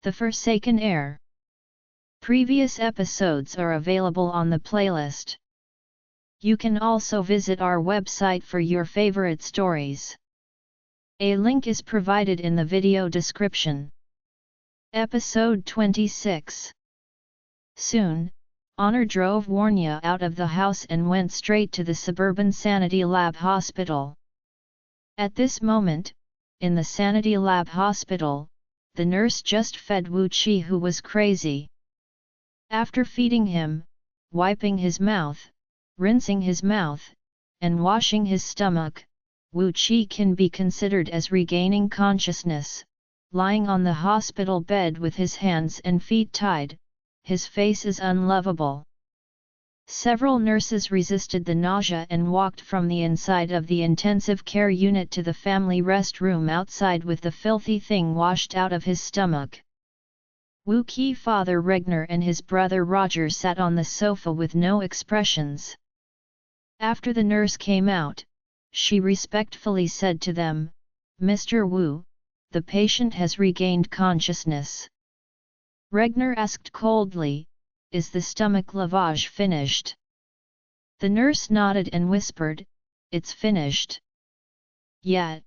The Forsaken Heir. Previous episodes are available on the playlist. You can also visit our website for your favorite stories. A link is provided in the video description. Episode 26. Soon, Honor drove Warnya out of the house and went straight to the suburban Sanity Lab hospital. At this moment, in the Sanity Lab hospital, the nurse just fed Wu Qi, who was crazy. After feeding him, wiping his mouth, rinsing his mouth, and washing his stomach, Wu Qi can be considered as regaining consciousness, lying on the hospital bed with his hands and feet tied. His face is unlovable. Several nurses resisted the nausea and walked from the inside of the intensive care unit to the family rest room outside with the filthy thing washed out of his stomach. Wu Qi father Regner and his brother Roger sat on the sofa with no expressions. After the nurse came out, she respectfully said to them, "Mr. Wu, the patient has regained consciousness." Regner asked coldly, "Is the stomach lavage finished?" The nurse nodded and whispered, "It's finished." "Yet?"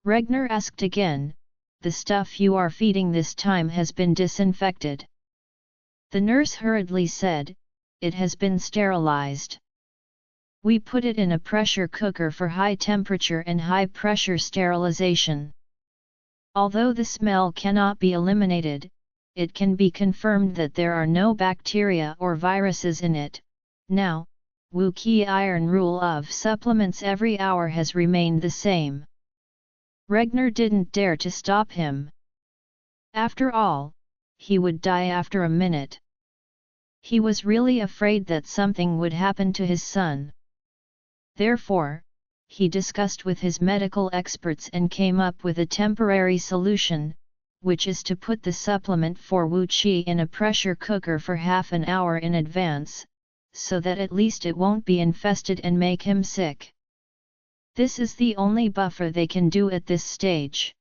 Regner asked again, "The stuff you are feeding this time has been disinfected." The nurse hurriedly said, "It has been sterilized. We put it in a pressure cooker for high temperature and high pressure sterilization. Although the smell cannot be eliminated, it can be confirmed that there are no bacteria or viruses in it. Now, Wu Qi iron rule of supplements every hour has remained the same." Regner didn't dare to stop him. After all, he would die after a minute. He was really afraid that something would happen to his son. Therefore, he discussed with his medical experts and came up with a temporary solution, which is to put the supplement for Wu Qi in a pressure cooker for half an hour in advance, so that at least it won't be infested and make him sick. This is the only buffer they can do at this stage.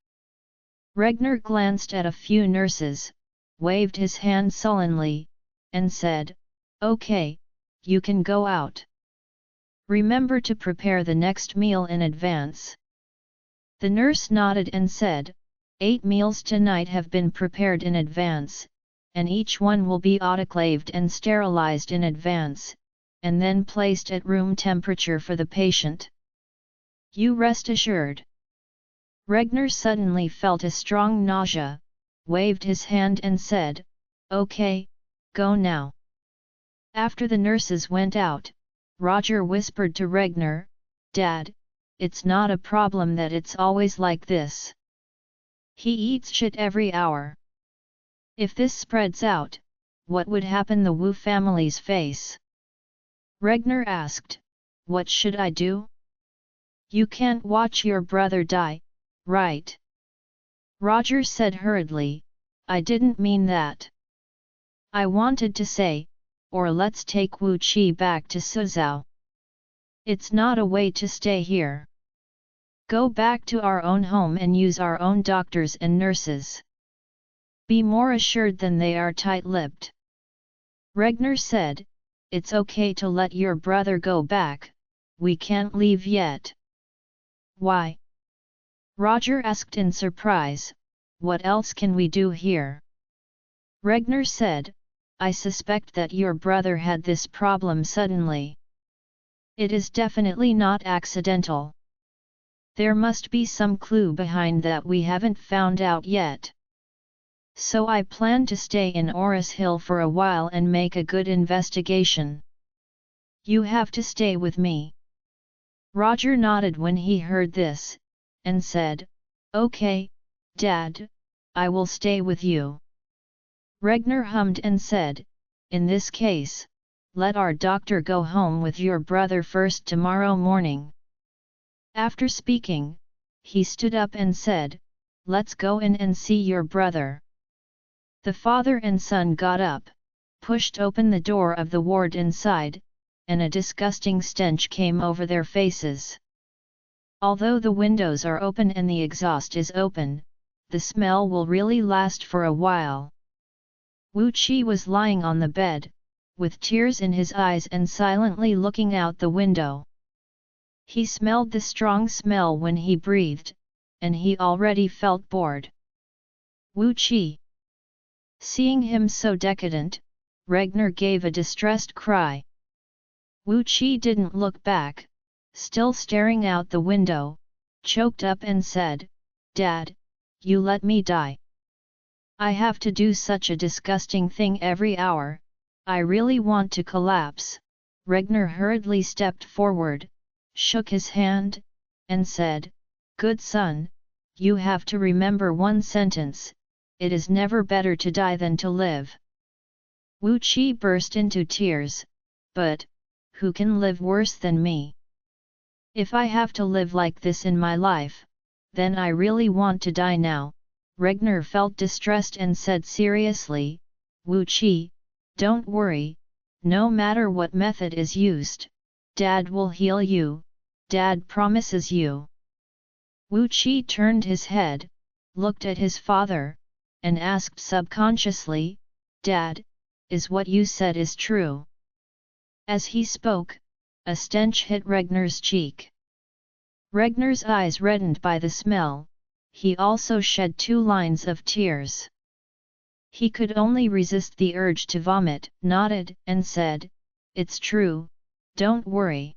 Regner glanced at a few nurses, waved his hand sullenly, and said, "Okay, you can go out. Remember to prepare the next meal in advance." The nurse nodded and said, 8 meals tonight have been prepared in advance, and each one will be autoclaved and sterilized in advance, and then placed at room temperature for the patient. You rest assured." Regner suddenly felt a strong nausea, waved his hand and said, "Okay, go now." After the nurses went out, Roger whispered to Regner, "Dad, it's not a problem that it's always like this. He eats shit every hour. If this spreads out, what would happen the Wu family's face?" Regner asked, "What should I do?" "You can't watch your brother die, right?" Roger said hurriedly, "I didn't mean that. I wanted to say, or let's take Wu Qi back to Suzhou. It's not a way to stay here. Go back to our own home and use our own doctors and nurses. Be more assured than they are tight-lipped." Regner said, "It's okay to let your brother go back, we can't leave yet." "Why?" Roger asked in surprise, "What else can we do here?" Regner said, "I suspect that your brother had this problem suddenly. It is definitely not accidental. There must be some clue behind that we haven't found out yet. So I plan to stay in Oris Hill for a while and make a good investigation. You have to stay with me." Roger nodded when he heard this, and said, "Okay, Dad, I will stay with you." Regner hummed and said, "In this case, let our doctor go home with your brother first tomorrow morning." After speaking, he stood up and said, "Let's go in and see your brother." The father and son got up, pushed open the door of the ward inside, and a disgusting stench came over their faces. Although the windows are open and the exhaust is open, the smell will really last for a while. Wu Qi was lying on the bed, with tears in his eyes and silently looking out the window. He smelled the strong smell when he breathed, and he already felt bored. Wu Qi. Seeing him so decadent, Regner gave a distressed cry. Wu Qi didn't look back, still staring out the window, choked up and said, "Dad, you let me die. I have to do such a disgusting thing every hour, I really want to collapse." Regner hurriedly stepped forward, shook his hand, and said, "Good son, you have to remember one sentence, it is never better to die than to live." Wu Qi burst into tears, "But, who can live worse than me? If I have to live like this in my life, then I really want to die now." Regner felt distressed and said seriously, "Wu Qi, don't worry, no matter what method is used, Dad will heal you, Dad promises you." Wu Qi turned his head, looked at his father, and asked subconsciously, "Dad, is what you said is true?" As he spoke, a stench hit Regner's cheek. Regner's eyes reddened by the smell, he also shed 2 lines of tears. He could only resist the urge to vomit, nodded and said, "It's true, don't worry."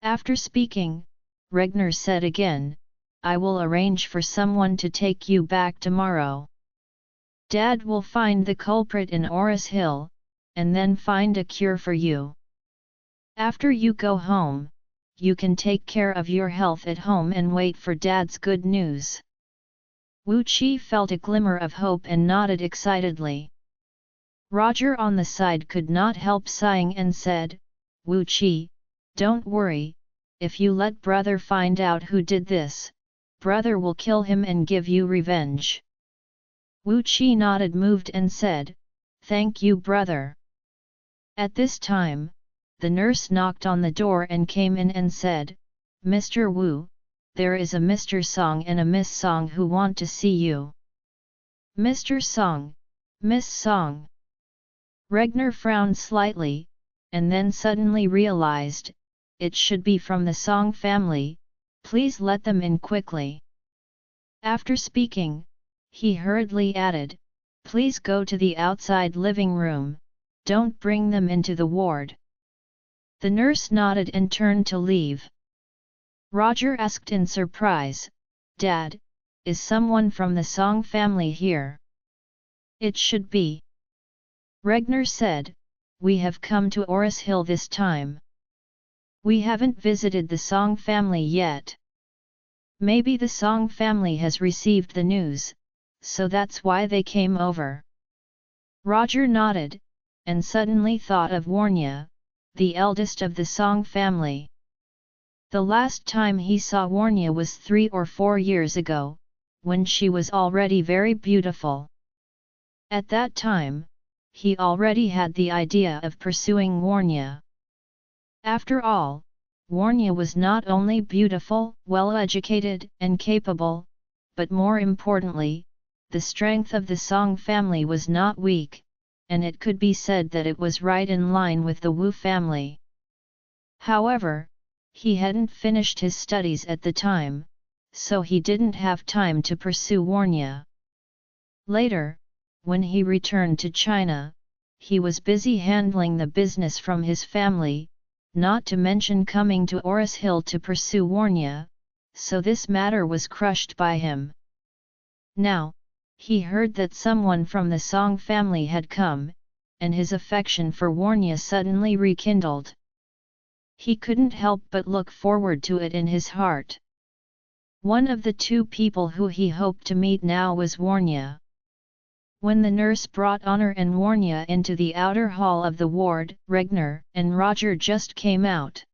After speaking, Regner said again, "I will arrange for someone to take you back tomorrow. Dad will find the culprit in Oris Hill, and then find a cure for you. After you go home, you can take care of your health at home and wait for Dad's good news." Wu Qi felt a glimmer of hope and nodded excitedly. Roger on the side could not help sighing and said, "Wu Qi, don't worry, if you let brother find out who did this, brother will kill him and give you revenge." Wu Qi nodded moved and said, "Thank you brother." At this time, the nurse knocked on the door and came in and said, "Mr. Wu, there is a Mr. Song and a Miss Song who want to see you." "Mr. Song, Miss Song." Regner frowned slightly, and then suddenly realized, it should be from the Song family, please let them in quickly. After speaking, he hurriedly added, "Please go to the outside living room, don't bring them into the ward." The nurse nodded and turned to leave. Roger asked in surprise, "Dad, is someone from the Song family here?" "It should be." Regner said, "We have come to Oris Hill this time. We haven't visited the Song family yet. Maybe the Song family has received the news, so that's why they came over." Roger nodded, and suddenly thought of Warnya, the eldest of the Song family. The last time he saw Warnya was 3 or 4 years ago, when she was already very beautiful. At that time, he already had the idea of pursuing Warnya. After all, Warnya was not only beautiful, well-educated and capable, but more importantly, the strength of the Song family was not weak, and it could be said that it was right in line with the Wu family. However, he hadn't finished his studies at the time, so he didn't have time to pursue Warnya. Later, when he returned to China, he was busy handling the business from his family, not to mention coming to Oris Hill to pursue Warnya, so this matter was crushed by him. Now, he heard that someone from the Song family had come, and his affection for Warnya suddenly rekindled. He couldn't help but look forward to it in his heart. One of the 2 people who he hoped to meet now was Warnya. When the nurse brought Honor and Warnya into the outer hall of the ward, Regner and Roger just came out.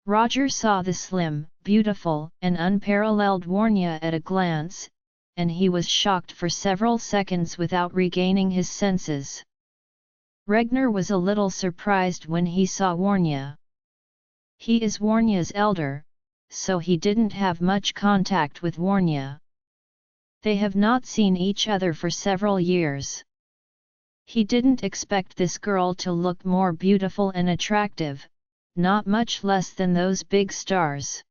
Roger saw the slim, beautiful and unparalleled Warnya at a glance, and he was shocked for several seconds without regaining his senses. Regner was a little surprised when he saw Warnya. He is Warnya's elder, so he didn't have much contact with Warnya. They have not seen each other for several years. He didn't expect this girl to look more beautiful and attractive, not much less than those big stars.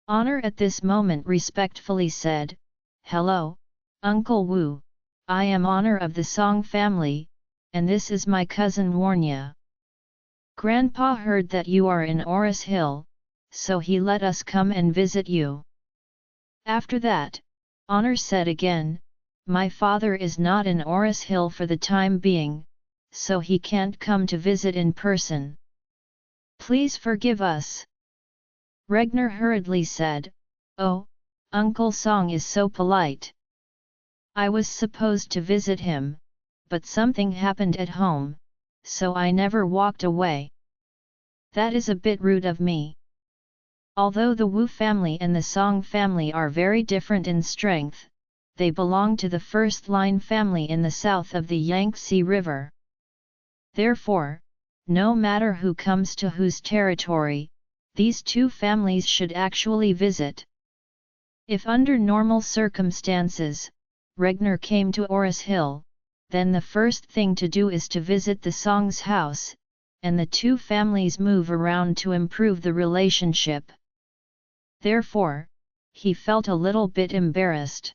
Honor at this moment respectfully said, "Hello, Uncle Wu, I am Honor of the Song family, and this is my cousin Warnya. Grandpa heard that you are in Oris Hill, so he let us come and visit you." After that, Honor said again, "My father is not in Oris Hill for the time being, so he can't come to visit in person. Please forgive us." Regner hurriedly said, "Oh, Uncle Song is so polite. I was supposed to visit him, but something happened at home, so I never walked away. That is a bit rude of me." Although the Wu family and the Song family are very different in strength, they belong to the first-line family in the south of the Yangtze River. Therefore, no matter who comes to whose territory, these two families should actually visit. If under normal circumstances, Regner came to Oris Hill, then the first thing to do is to visit the Song's house, and the two families move around to improve the relationship. Therefore, he felt a little bit embarrassed.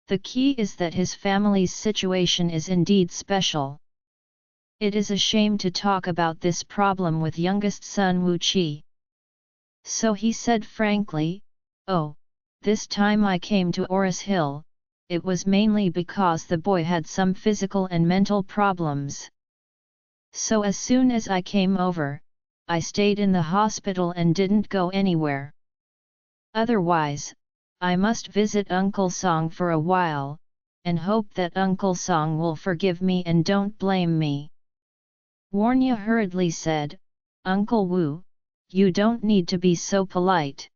The key is that his family's situation is indeed special. It is a shame to talk about this problem with youngest son Wu Qi. So he said frankly, "Oh, this time I came to Oris Hill, it was mainly because the boy had some physical and mental problems. So as soon as I came over, I stayed in the hospital and didn't go anywhere. Otherwise, I must visit Uncle Song for a while, and hope that Uncle Song will forgive me and don't blame me." Warnya hurriedly said, "Uncle Wu, you don't need to be so polite.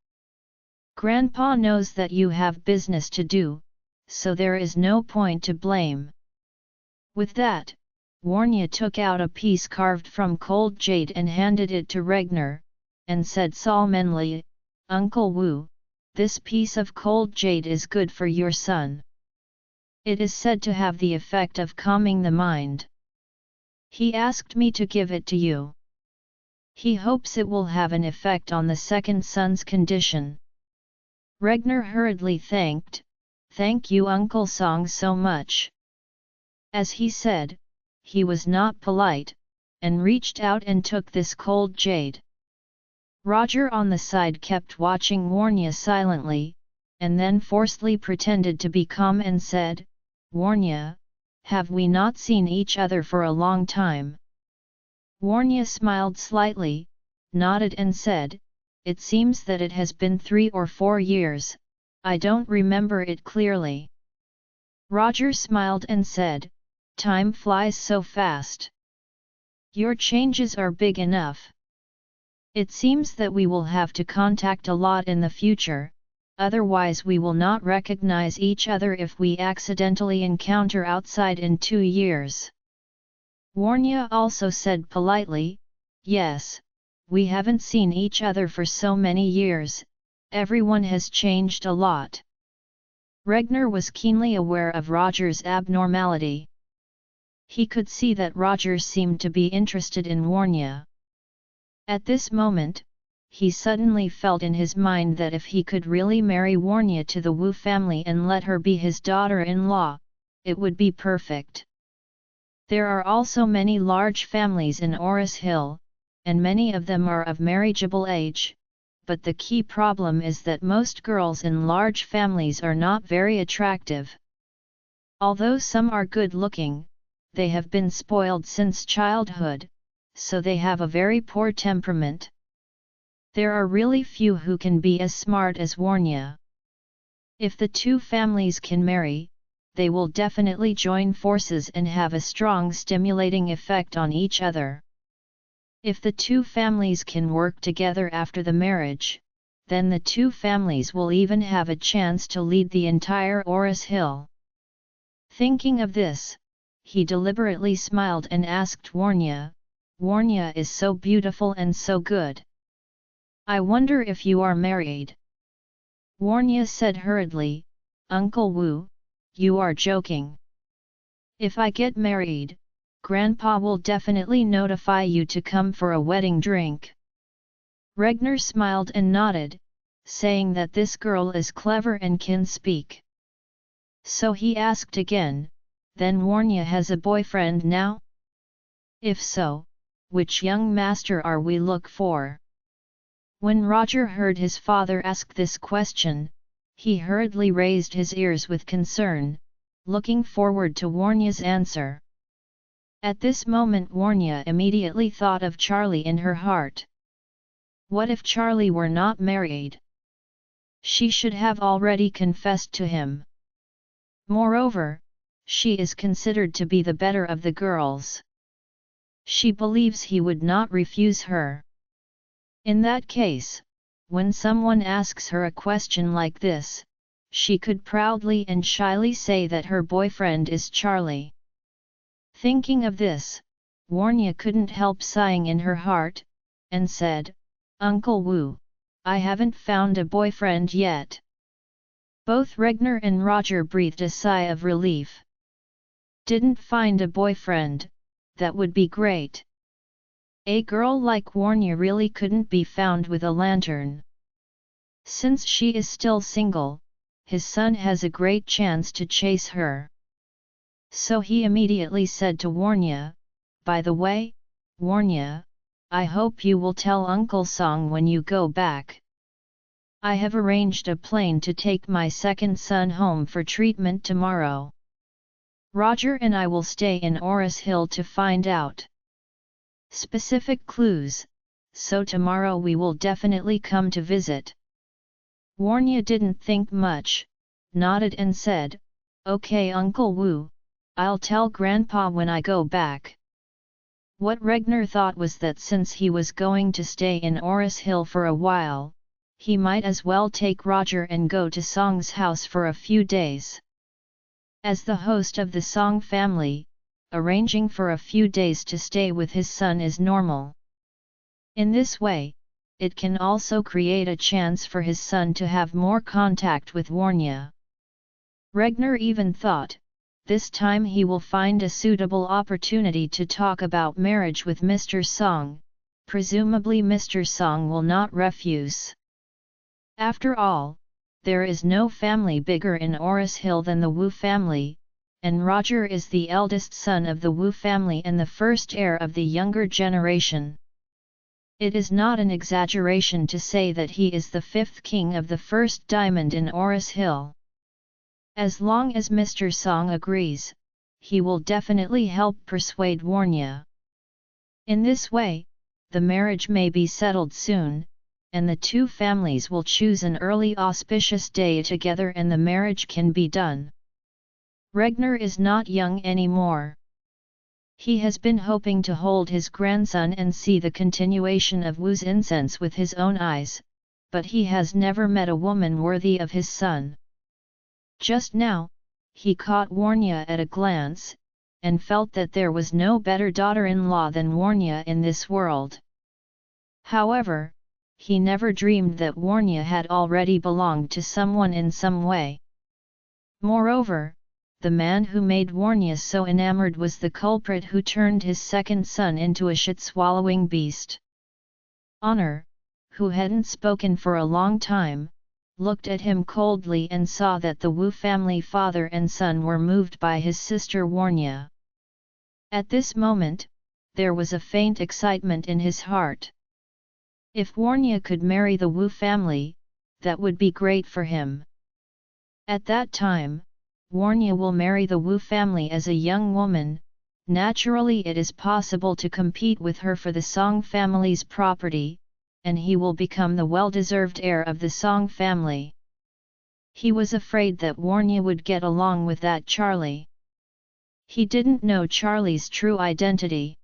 Grandpa knows that you have business to do, so there is no point to blame." With that, Warnya took out a piece carved from cold jade and handed it to Regner, and said solemnly, "Uncle Wu, this piece of cold jade is good for your son. It is said to have the effect of calming the mind. He asked me to give it to you. He hopes it will have an effect on the second son's condition." Regner hurriedly thanked, "Thank you Uncle Song so much." As he said, he was not polite, and reached out and took this cold jade. Roger on the side kept watching Warnya silently, and then forcefully pretended to be calm and said, "Warnya, have we not seen each other for a long time?" Warnya smiled slightly, nodded and said, "It seems that it has been 3 or 4 years, I don't remember it clearly." Roger smiled and said, "Time flies so fast. Your changes are big enough. It seems that we will have to contact a lot in the future, otherwise we will not recognize each other if we accidentally encounter outside in 2 years." Warnya also said politely, "Yes, we haven't seen each other for so many years, everyone has changed a lot." Regner was keenly aware of Roger's abnormality. He could see that Roger seemed to be interested in Warnya. At this moment, he suddenly felt in his mind that if he could really marry Warnya to the Wu family and let her be his daughter-in-law, it would be perfect. There are also many large families in Oris Hill, and many of them are of marriageable age, but the key problem is that most girls in large families are not very attractive. Although some are good-looking, they have been spoiled since childhood, so they have a very poor temperament. There are really few who can be as smart as Warnya. If the two families can marry, they will definitely join forces and have a strong stimulating effect on each other. If the two families can work together after the marriage, then the two families will even have a chance to lead the entire Oris Hill. Thinking of this, he deliberately smiled and asked Warnya, "Warnya is so beautiful and so good. I wonder if you are married?" Warnya said hurriedly, Uncle Wu, you are joking. If I get married, Grandpa will definitely notify you to come for a wedding drink. Regner smiled and nodded, saying that this girl is clever and can speak. So he asked again, then Warnya has a boyfriend now? If so, which young master are we look for? When Roger heard his father ask this question, he hurriedly raised his ears with concern, looking forward to Warnya's answer. At this moment Warnya immediately thought of Charlie in her heart. What if Charlie were not married? She should have already confessed to him. Moreover, she is considered to be the better of the girls. She believes he would not refuse her. In that case, when someone asks her a question like this, she could proudly and shyly say that her boyfriend is Charlie. Thinking of this, Warnya couldn't help sighing in her heart, and said, Uncle Wu, I haven't found a boyfriend yet. Both Regner and Roger breathed a sigh of relief. Didn't find a boyfriend, that would be great. A girl like Warnya really couldn't be found with a lantern. Since she is still single, his son has a great chance to chase her. So he immediately said to Warnya, by the way, Warnya, I hope you will tell Uncle Song when you go back. I have arranged a plane to take my second son home for treatment tomorrow. Roger and I will stay in Oris Hill to find out specific clues, so tomorrow we will definitely come to visit. Warnya didn't think much, nodded and said, Okay Uncle Wu, I'll tell Grandpa when I go back. What Regner thought was that since he was going to stay in Oris Hill for a while, he might as well take Roger and go to Song's house for a few days. As the host of the Song family, arranging for a few days to stay with his son is normal. In this way, it can also create a chance for his son to have more contact with Warnya. Regner even thought, this time he will find a suitable opportunity to talk about marriage with Mr. Song, presumably Mr. Song will not refuse. After all, there is no family bigger in Oris Hill than the Wu family, and Roger is the eldest son of the Wu family and the first heir of the younger generation. It is not an exaggeration to say that he is the fifth king of the first diamond in Oris Hill. As long as Mr. Song agrees, he will definitely help persuade Warnya. In this way, the marriage may be settled soon, and the two families will choose an early auspicious day together and the marriage can be done. Regner is not young anymore. He has been hoping to hold his grandson and see the continuation of Wu's incense with his own eyes, but he has never met a woman worthy of his son. Just now, he caught Warnya at a glance, and felt that there was no better daughter-in-law than Warnya in this world. However, he never dreamed that Warnya had already belonged to someone in some way. Moreover, the man who made Warnya so enamored was the culprit who turned his second son into a shit-swallowing beast. Honor, who hadn't spoken for a long time, looked at him coldly and saw that the Wu family father and son were moved by his sister Warnya. At this moment, there was a faint excitement in his heart. If Warnya could marry the Wu family, that would be great for him. At that time, Warnya will marry the Wu family as a young woman. Naturally it is possible to compete with her for the Song family's property, and he will become the well-deserved heir of the Song family. He was afraid that Warnya would get along with that Charlie. He didn't know Charlie's true identity.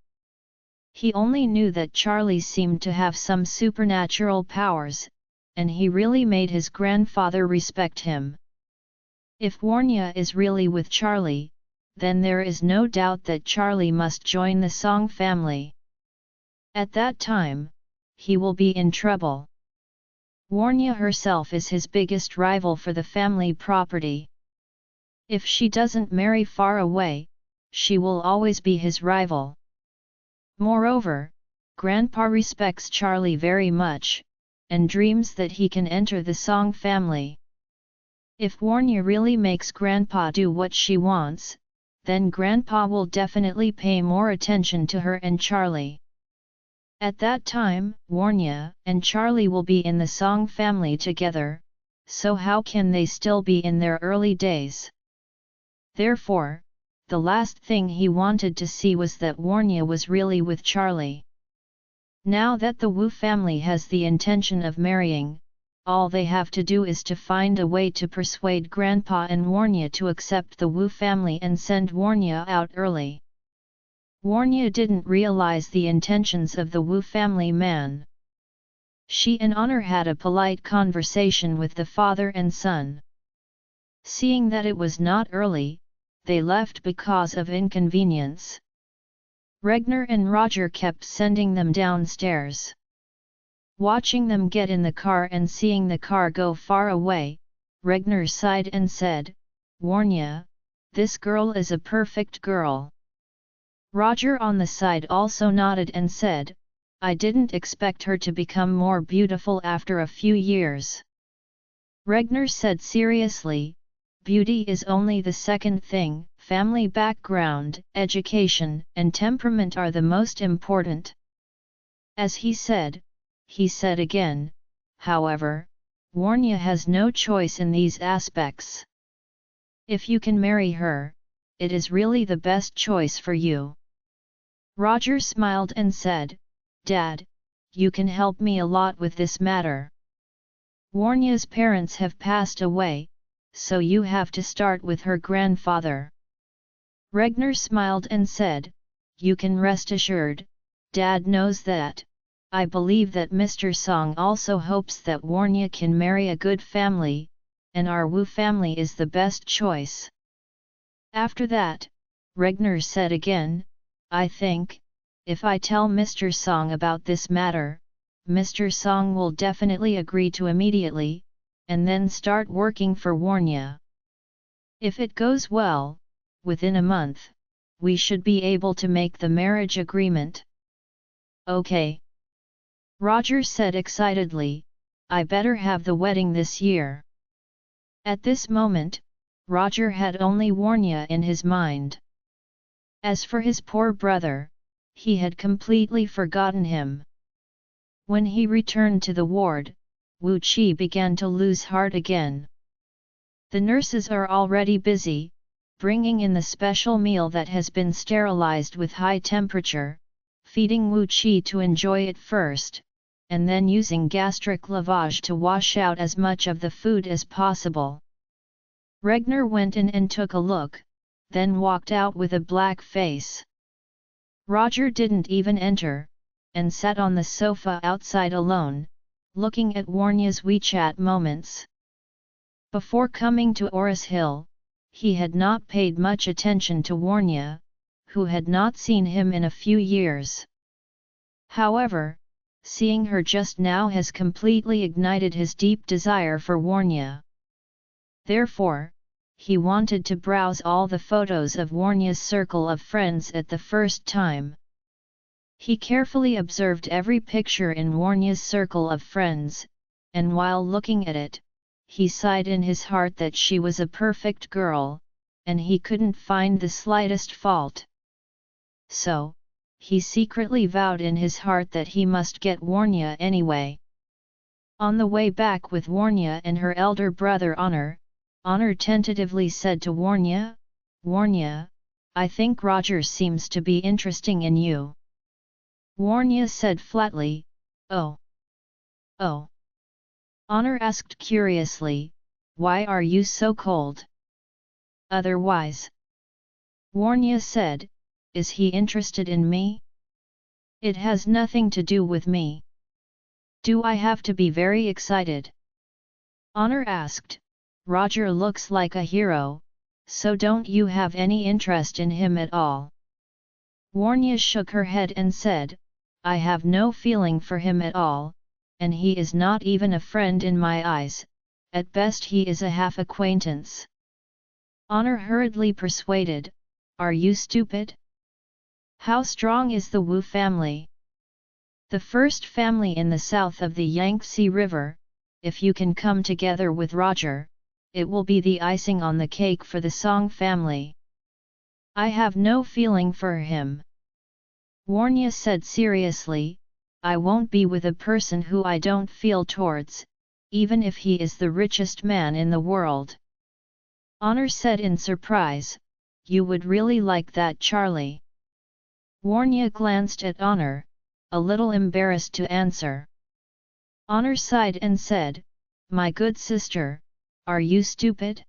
He only knew that Charlie seemed to have some supernatural powers, and he really made his grandfather respect him. If Warnya is really with Charlie, then there is no doubt that Charlie must join the Song family. At that time, he will be in trouble. Warnya herself is his biggest rival for the family property. If she doesn't marry far away, she will always be his rival. Moreover, Grandpa respects Charlie very much, and dreams that he can enter the Song family. If Warnya really makes Grandpa do what she wants, then Grandpa will definitely pay more attention to her and Charlie. At that time, Warnya and Charlie will be in the Song family together, so how can they still be in their early days? Therefore, the last thing he wanted to see was that Warnya was really with Charlie. Now that the Wu family has the intention of marrying, all they have to do is to find a way to persuade Grandpa and Warnya to accept the Wu family and send Warnya out early. Warnya didn't realize the intentions of the Wu family man. She and Honor had a polite conversation with the father and son. Seeing that it was not early, they left because of inconvenience. Regner and Roger kept sending them downstairs. Watching them get in the car and seeing the car go far away, Regner sighed and said, "Warnya, this girl is a perfect girl." Roger on the side also nodded and said, "I didn't expect her to become more beautiful after a few years." Regner said seriously, "Beauty is only the second thing, family background, education, and temperament are the most important." As he said again, however, Warnya has no choice in these aspects. If you can marry her, it is really the best choice for you. Roger smiled and said, "Dad, you can help me a lot with this matter. Warnya's parents have passed away, so you have to start with her grandfather." Regner smiled and said, "You can rest assured, Dad knows that. I believe that Mr. Song also hopes that Warnya can marry a good family, and our Wu family is the best choice." After that, Regner said again, "I think, if I tell Mr. Song about this matter, Mr. Song will definitely agree to immediately, and then start working for Warnya. If it goes well, within a month, we should be able to make the marriage agreement." "Okay," Roger said excitedly, "I better have the wedding this year." At this moment, Roger had only Warnya in his mind. As for his poor brother, he had completely forgotten him. When he returned to the ward, Wu Qi began to lose heart again. The nurses are already busy, bringing in the special meal that has been sterilized with high temperature, feeding Wu Qi to enjoy it first, and then using gastric lavage to wash out as much of the food as possible. Regner went in and took a look, then walked out with a black face. Roger didn't even enter, and sat on the sofa outside alone, looking at Warnya's WeChat moments. Before coming to Oris Hill, he had not paid much attention to Warnya, who had not seen him in a few years. However, seeing her just now has completely ignited his deep desire for Warnya. Therefore, he wanted to browse all the photos of Warnya's circle of friends at the first time. He carefully observed every picture in Warnya's circle of friends, and while looking at it, he sighed in his heart that she was a perfect girl, and he couldn't find the slightest fault. So, he secretly vowed in his heart that he must get Warnya anyway. On the way back with Warnya and her elder brother Honor tentatively said to Warnya, "Warnya, I think Roger seems to be interesting in you." Warnya said flatly, "Oh. Oh." Honor asked curiously, "Why are you so cold?" "Otherwise," Warnya said, "is he interested in me? It has nothing to do with me. Do I have to be very excited?" Honor asked, "Roger looks like a hero, so don't you have any interest in him at all?" Warnya shook her head and said, "I have no feeling for him at all, and he is not even a friend in my eyes, at best he is a half-acquaintance." Honor hurriedly persuaded, "Are you stupid? How strong is the Wu family? The first family in the south of the Yangtze River. If you can come together with Roger, it will be the icing on the cake for the Song family." "I have no feeling for him," Warnya said seriously. "I won't be with a person who I don't feel towards, even if he is the richest man in the world." Honor said in surprise, "You would really like that, Charlie?" Warnya glanced at Honor, a little embarrassed to answer. Honor sighed and said, "My good sister, are you stupid?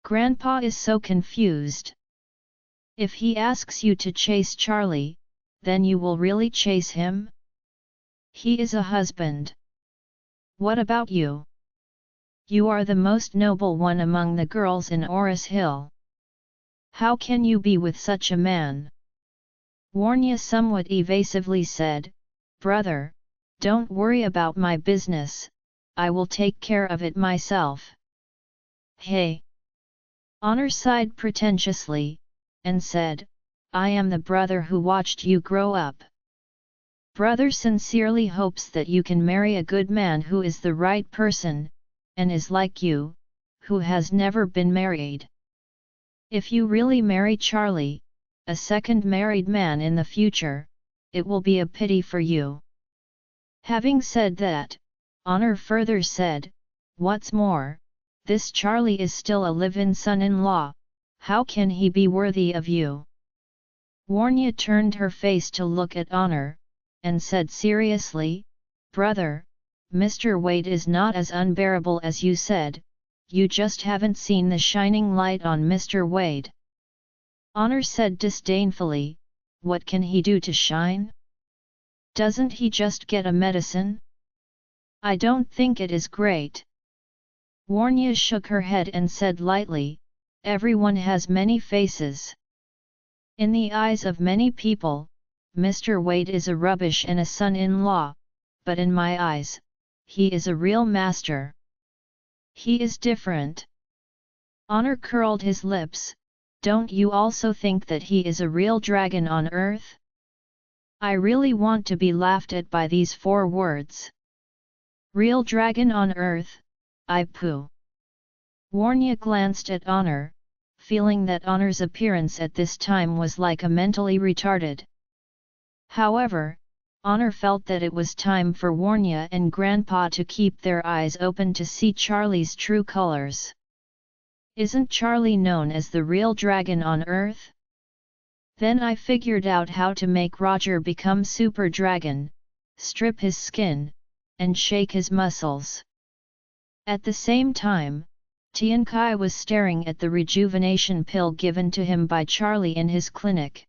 Grandpa is so confused. If he asks you to chase Charlie, then you will really chase him? He is a husband. What about you? You are the most noble one among the girls in Oris Hill. How can you be with such a man?" Warnya somewhat evasively said, "Brother, don't worry about my business, I will take care of it myself." "Hey!" Honor sighed pretentiously, and said, "I am the brother who watched you grow up. Brother sincerely hopes that you can marry a good man who is the right person, and is like you, who has never been married. If you really marry Charlie, a second married man in the future, it will be a pity for you." Having said that, Honor further said, "What's more, this Charlie is still a live-in son-in-law, how can he be worthy of you?" Warnya turned her face to look at Honor, and said seriously, "Brother, Mr. Wade is not as unbearable as you said, you just haven't seen the shining light on Mr. Wade." Honor said disdainfully, "What can he do to shine? Doesn't he just get a medicine? I don't think it is great." Warnya shook her head and said lightly, "Everyone has many faces. In the eyes of many people, Mr. Wade is a rubbish and a son-in-law, but in my eyes, he is a real master. He is different." Honor curled his lips, "Don't you also think that he is a real dragon on earth?" I really want to be laughed at by these 4 words. Real dragon on earth, I pooh. Warnya glanced at Honor, feeling that Honor's appearance at this time was like a mentally retarded. However, Honor felt that it was time for Warnya and Grandpa to keep their eyes open to see Charlie's true colors. Isn't Charlie known as the real dragon on Earth? Then I figured out how to make Roger become Super Dragon, strip his skin, and shake his muscles. At the same time, Tian Kai was staring at the rejuvenation pill given to him by Charlie in his clinic.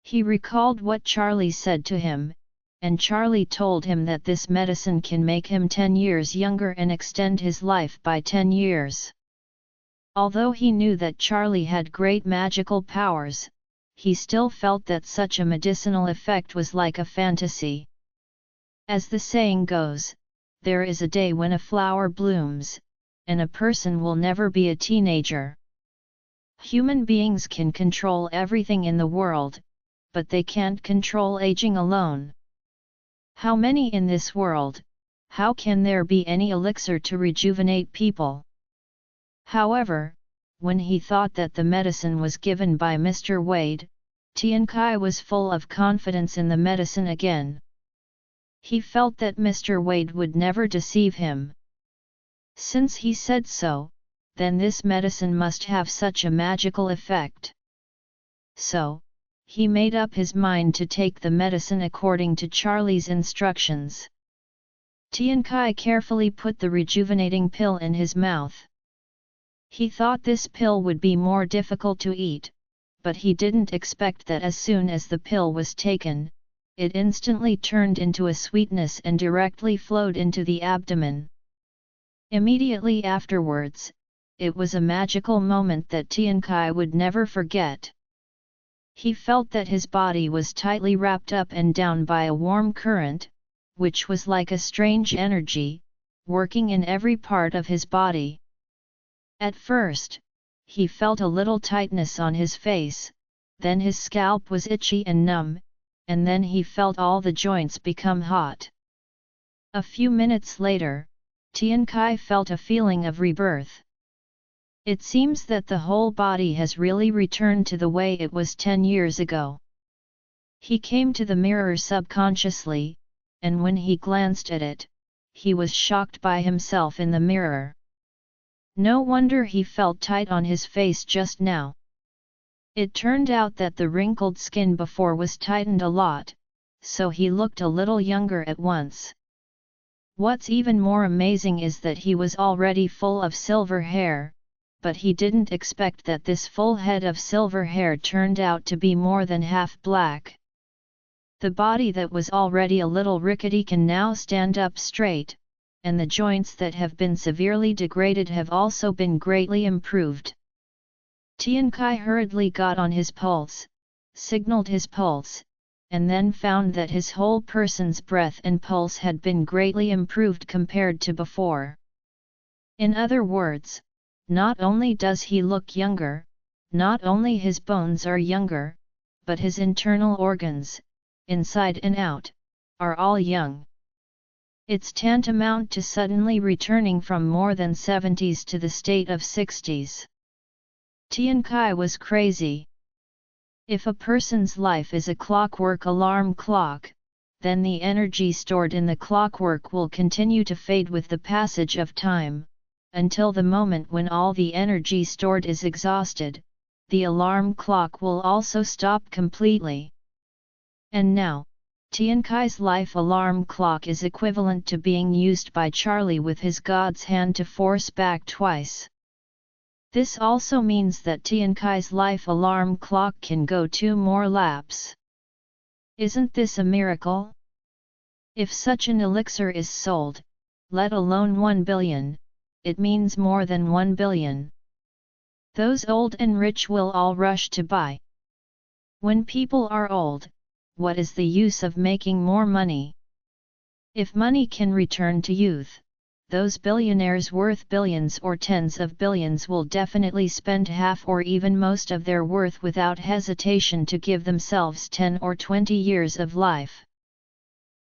He recalled what Charlie said to him, and Charlie told him that this medicine can make him 10 years younger and extend his life by 10 years. Although he knew that Charlie had great magical powers, he still felt that such a medicinal effect was like a fantasy. As the saying goes, there is a day when a flower blooms, and a person will never be a teenager. Human beings can control everything in the world, but they can't control aging alone. How many in this world, how can there be any elixir to rejuvenate people? However, when he thought that the medicine was given by Mr. Wade, Tian Kai was full of confidence in the medicine again. He felt that Mr. Wade would never deceive him. Since he said so, then this medicine must have such a magical effect. So, he made up his mind to take the medicine according to Charlie's instructions. Tian Kai carefully put the rejuvenating pill in his mouth. He thought this pill would be more difficult to eat, but he didn't expect that as soon as the pill was taken, it instantly turned into a sweetness and directly flowed into the abdomen. Immediately afterwards, it was a magical moment that Tian Kai would never forget. He felt that his body was tightly wrapped up and down by a warm current, which was like a strange energy, working in every part of his body. At first, he felt a little tightness on his face, then his scalp was itchy and numb, and then he felt all the joints become hot. A few minutes later, Tian Kai felt a feeling of rebirth. It seems that the whole body has really returned to the way it was 10 years ago. He came to the mirror subconsciously, and when he glanced at it, he was shocked by himself in the mirror. No wonder he felt tight on his face just now. It turned out that the wrinkled skin before was tightened a lot, so he looked a little younger at once. What's even more amazing is that he was already full of silver hair, but he didn't expect that this full head of silver hair turned out to be more than half black. The body that was already a little rickety can now stand up straight, and the joints that have been severely degraded have also been greatly improved. Tian Kai hurriedly got on his pulse, signaled his pulse, and then found that his whole person's breath and pulse had been greatly improved compared to before. In other words, not only does he look younger, not only his bones are younger, but his internal organs, inside and out, are all young. It's tantamount to suddenly returning from more than 70s to the state of 60s. Tian Kai was crazy. If a person's life is a clockwork alarm clock, then the energy stored in the clockwork will continue to fade with the passage of time, until the moment when all the energy stored is exhausted, the alarm clock will also stop completely. And now, Tian Kai's life alarm clock is equivalent to being used by Charlie with his God's hand to force back twice. This also means that Tian Kai's life alarm clock can go 2 more laps. Isn't this a miracle? If such an elixir is sold, let alone 1 billion, it means more than 1 billion. Those old and rich will all rush to buy. When people are old, what is the use of making more money? If money can return to youth, those billionaires worth billions or tens of billions will definitely spend half or even most of their worth without hesitation to give themselves 10 or 20 years of life.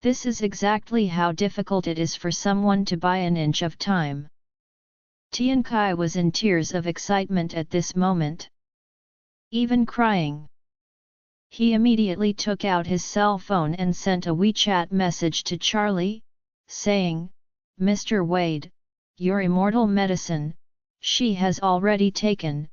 This is exactly how difficult it is for someone to buy an inch of time. Tian Kai was in tears of excitement at this moment. Even crying. He immediately took out his cell phone and sent a WeChat message to Charlie, saying, "Mr. Wade, your immortal medicine, she has already taken,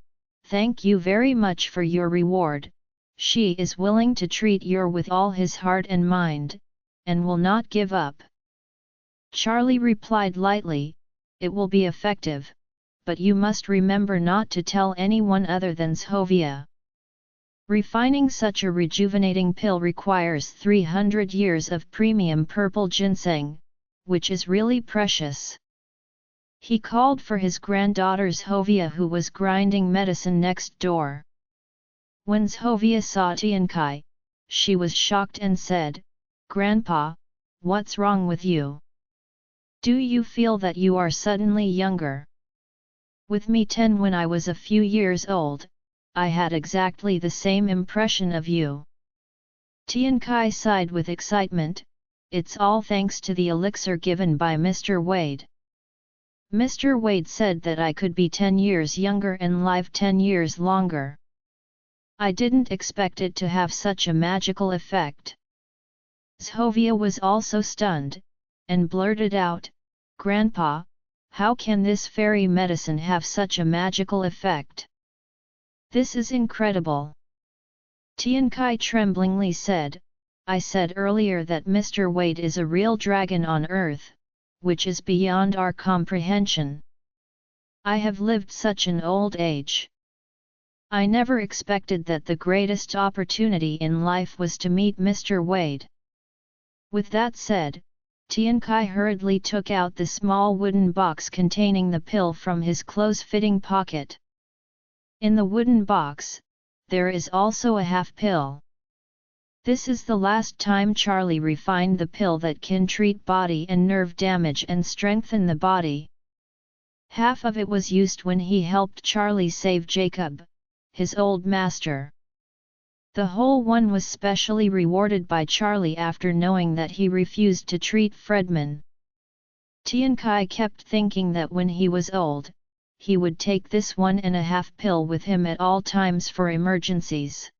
thank you very much for your reward, she is willing to treat you with all his heart and mind, and will not give up." Charlie replied lightly, "It will be effective, but you must remember not to tell anyone other than Silvia. Refining such a rejuvenating pill requires 300 years of premium purple ginseng, which is really precious." He called for his granddaughter Silvia, who was grinding medicine next door. When Silvia saw Tian Kai, she was shocked and said, "Grandpa, what's wrong with you? Do you feel that you are suddenly younger? With me 10 when I was a few years old, I had exactly the same impression of you." Tian Kai sighed with excitement, "It's all thanks to the elixir given by Mr. Wade. Mr. Wade said that I could be 10 years younger and live 10 years longer. I didn't expect it to have such a magical effect." Silvia was also stunned, and blurted out, "Grandpa, how can this fairy medicine have such a magical effect? This is incredible." Tian Kai tremblingly said, "I said earlier that Mr. Wade is a real dragon on earth, which is beyond our comprehension. I have lived such an old age. I never expected that the greatest opportunity in life was to meet Mr. Wade." With that said, Tian Kai hurriedly took out the small wooden box containing the pill from his close-fitting pocket. In the wooden box, there is also a half pill. This is the last time Charlie refined the pill that can treat body and nerve damage and strengthen the body. Half of it was used when he helped Charlie save Jacob, his old master. The whole one was specially rewarded by Charlie after knowing that he refused to treat Fredman. Tian Kai kept thinking that when he was old, he would take this 1.5 pill with him at all times for emergencies.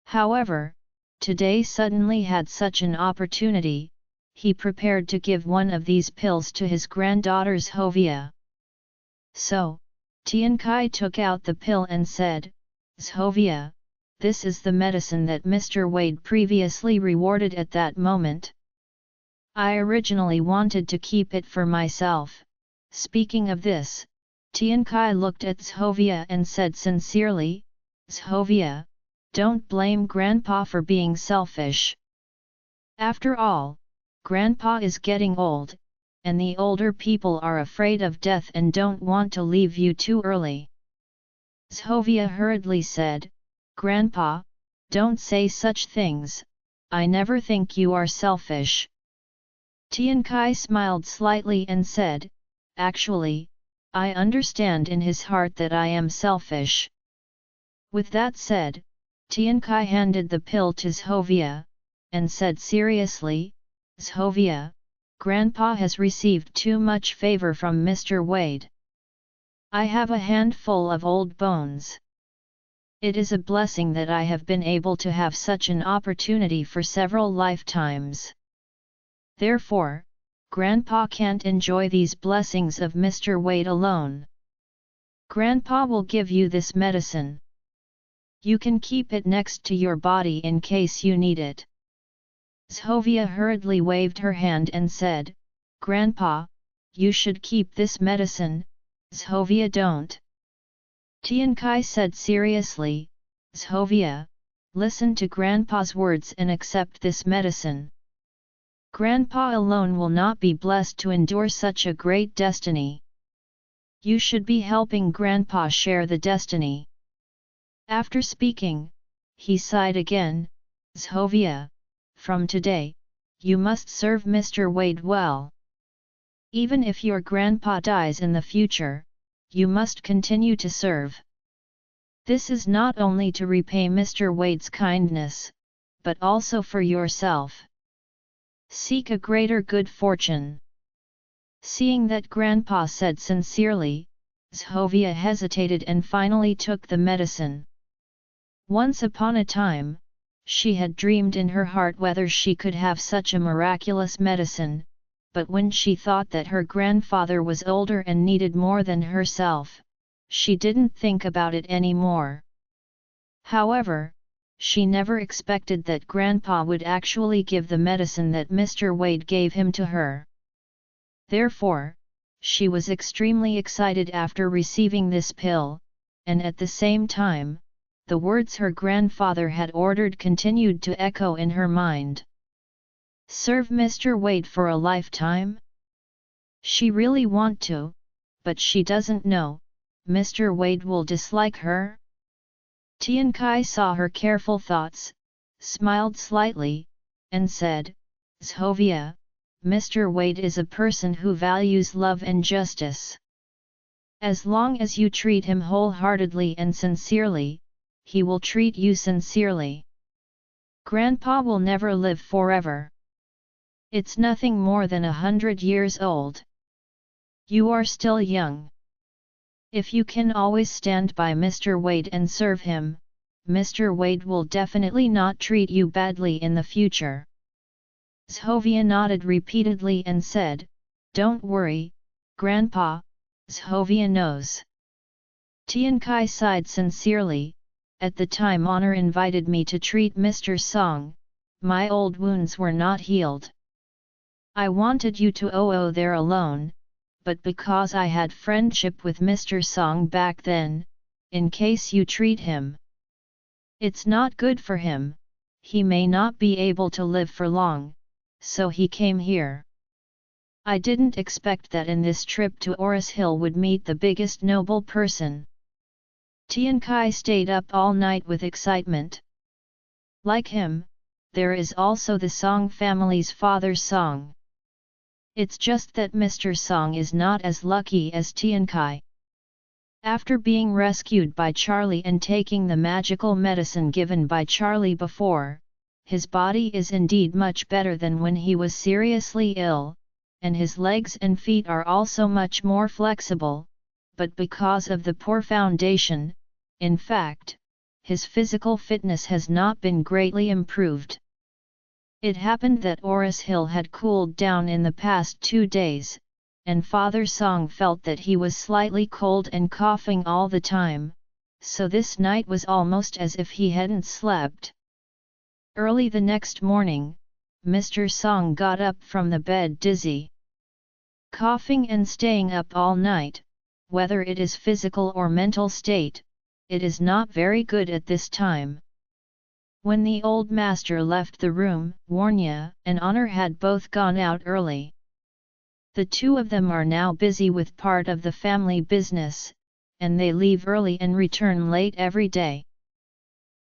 However, today suddenly had such an opportunity, he prepared to give one of these pills to his granddaughters Zhovia. So, Tian Kai took out the pill and said, "Zhovia, this is the medicine that Mr. Wade previously rewarded at that moment. I originally wanted to keep it for myself." Speaking of this, Tian Kai looked at Zhovia and said sincerely, "Zhovia, don't blame Grandpa for being selfish. After all, Grandpa is getting old, and the older people are afraid of death and don't want to leave you too early." Zhovia hurriedly said, "Grandpa, don't say such things, I never think you are selfish." Tian Kai smiled slightly and said, "Actually, I understand in his heart that I am selfish." With that said, Tian Kai handed the pill to Zhovia, and said seriously, "Zhovia, Grandpa has received too much favor from Mr. Wade. I have a handful of old bones. It is a blessing that I have been able to have such an opportunity for several lifetimes. Therefore, Grandpa can't enjoy these blessings of Mr. Wade alone. Grandpa will give you this medicine. You can keep it next to your body in case you need it." Zhovia hurriedly waved her hand and said, "Grandpa, you should keep this medicine." "Zhovia, don't." Tian Kai said seriously, "Zhovia, listen to Grandpa's words and accept this medicine. Grandpa alone will not be blessed to endure such a great destiny. You should be helping Grandpa share the destiny." After speaking, he sighed again, "Zhovia, from today, you must serve Mr. Wade well. Even if your grandpa dies in the future, you must continue to serve. This is not only to repay Mr. Wade's kindness, but also for yourself. Seek a greater good fortune." Seeing that Grandpa said sincerely, Zhovia hesitated and finally took the medicine. Once upon a time, she had dreamed in her heart whether she could have such a miraculous medicine, but when she thought that her grandfather was older and needed more than herself, she didn't think about it anymore. However, she never expected that Grandpa would actually give the medicine that Mr. Wade gave him to her. Therefore, she was extremely excited after receiving this pill, and at the same time, the words her grandfather had ordered continued to echo in her mind. Serve Mr. Wade for a lifetime? She really want to, but she doesn't know, Mr. Wade will dislike her? Tian Kai saw her careful thoughts, smiled slightly, and said, "Zhovia, Mr. Wade is a person who values love and justice. As long as you treat him wholeheartedly and sincerely, he will treat you sincerely. Grandpa will never live forever. It's nothing more than 100 years old. You are still young. If you can always stand by Mr. Wade and serve him, Mr. Wade will definitely not treat you badly in the future." Zhovia nodded repeatedly and said, "Don't worry, Grandpa, Zhovia knows." Tian Kai sighed sincerely, "At the time Honor invited me to treat Mr. Song, my old wounds were not healed. I wanted you to go there alone, but because I had friendship with Mr. Song back then, in case you treat him. It's not good for him, he may not be able to live for long, so he came here. I didn't expect that in this trip to Oris Hill would meet the biggest noble person." Tian Kai stayed up all night with excitement. Like him, there is also the Song family's father Song. It's just that Mr. Song is not as lucky as Tian Kai. After being rescued by Charlie and taking the magical medicine given by Charlie before, his body is indeed much better than when he was seriously ill, and his legs and feet are also much more flexible, but because of the poor foundation, in fact, his physical fitness has not been greatly improved. It happened that Oris Hill had cooled down in the past 2 days, and Father Song felt that he was slightly cold and coughing all the time, so this night was almost as if he hadn't slept. Early the next morning, Mr. Song got up from the bed dizzy. Coughing and staying up all night, whether it is physical or mental state, it is not very good at this time. When the old master left the room, Warnya and Honor had both gone out early. The two of them are now busy with part of the family business, and they leave early and return late every day.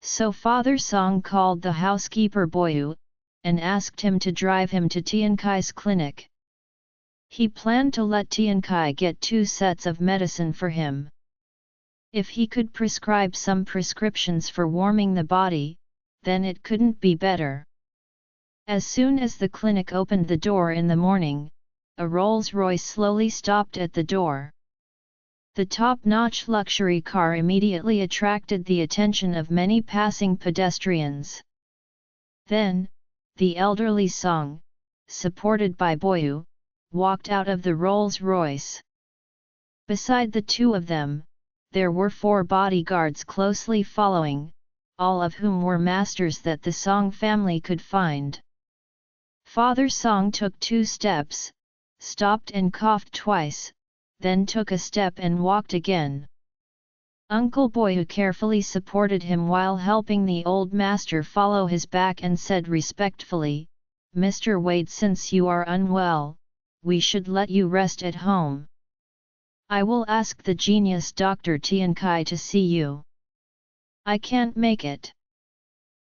So Father Song called the housekeeper Boyu, and asked him to drive him to Tian Kai's clinic. He planned to let Tian Kai get 2 sets of medicine for him. If he could prescribe some prescriptions for warming the body, then it couldn't be better. As soon as the clinic opened the door in the morning, a Rolls-Royce slowly stopped at the door. The top-notch luxury car immediately attracted the attention of many passing pedestrians. Then, the elderly Song, supported by Boyu, walked out of the Rolls-Royce. Beside the two of them, there were 4 bodyguards closely following, all of whom were masters that the Song family could find. Father Song took 2 steps, stopped and coughed twice, then took a step and walked again. Uncle Boyu carefully supported him while helping the old master follow his back and said respectfully, "Mr. Wade, since you are unwell, we should let you rest at home. I will ask the genius Dr. Tian Kai to see you. I can't make it."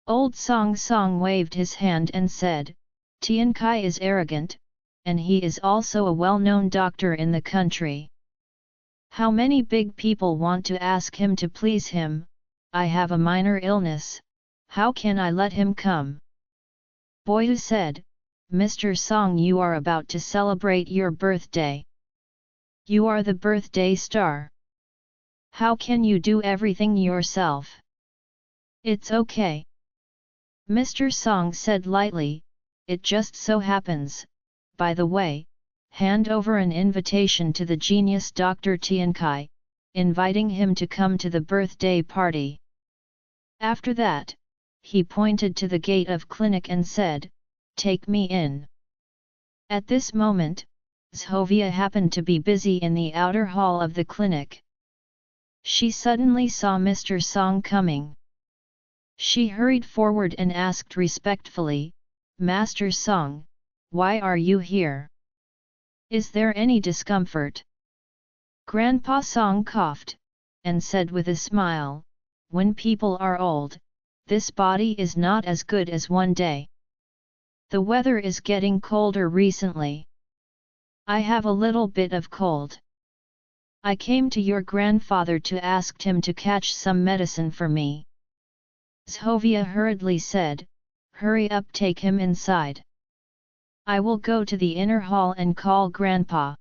Old Song waved his hand and said, "Tian Kai is arrogant, and he is also a well-known doctor in the country. How many big people want to ask him to please him? I have a minor illness, how can I let him come?" Boyu said, "Mr. Song, you are about to celebrate your birthday. You are the birthday star. How can you do everything yourself?" "It's okay." Mr. Song said lightly, "It just so happens, by the way, hand over an invitation to the genius Dr. Tian Kai, inviting him to come to the birthday party." After that, he pointed to the gate of clinic and said, "Take me in." At this moment, Silvia happened to be busy in the outer hall of the clinic. She suddenly saw Mr. Song coming. She hurried forward and asked respectfully, "Master Song, why are you here? Is there any discomfort?" Grandpa Song coughed, and said with a smile, "When people are old, this body is not as good as one day. The weather is getting colder recently. I have a little bit of cold. I came to your grandfather to ask him to catch some medicine for me." Silvia hurriedly said, "Hurry up, take him inside. I will go to the inner hall and call Grandpa."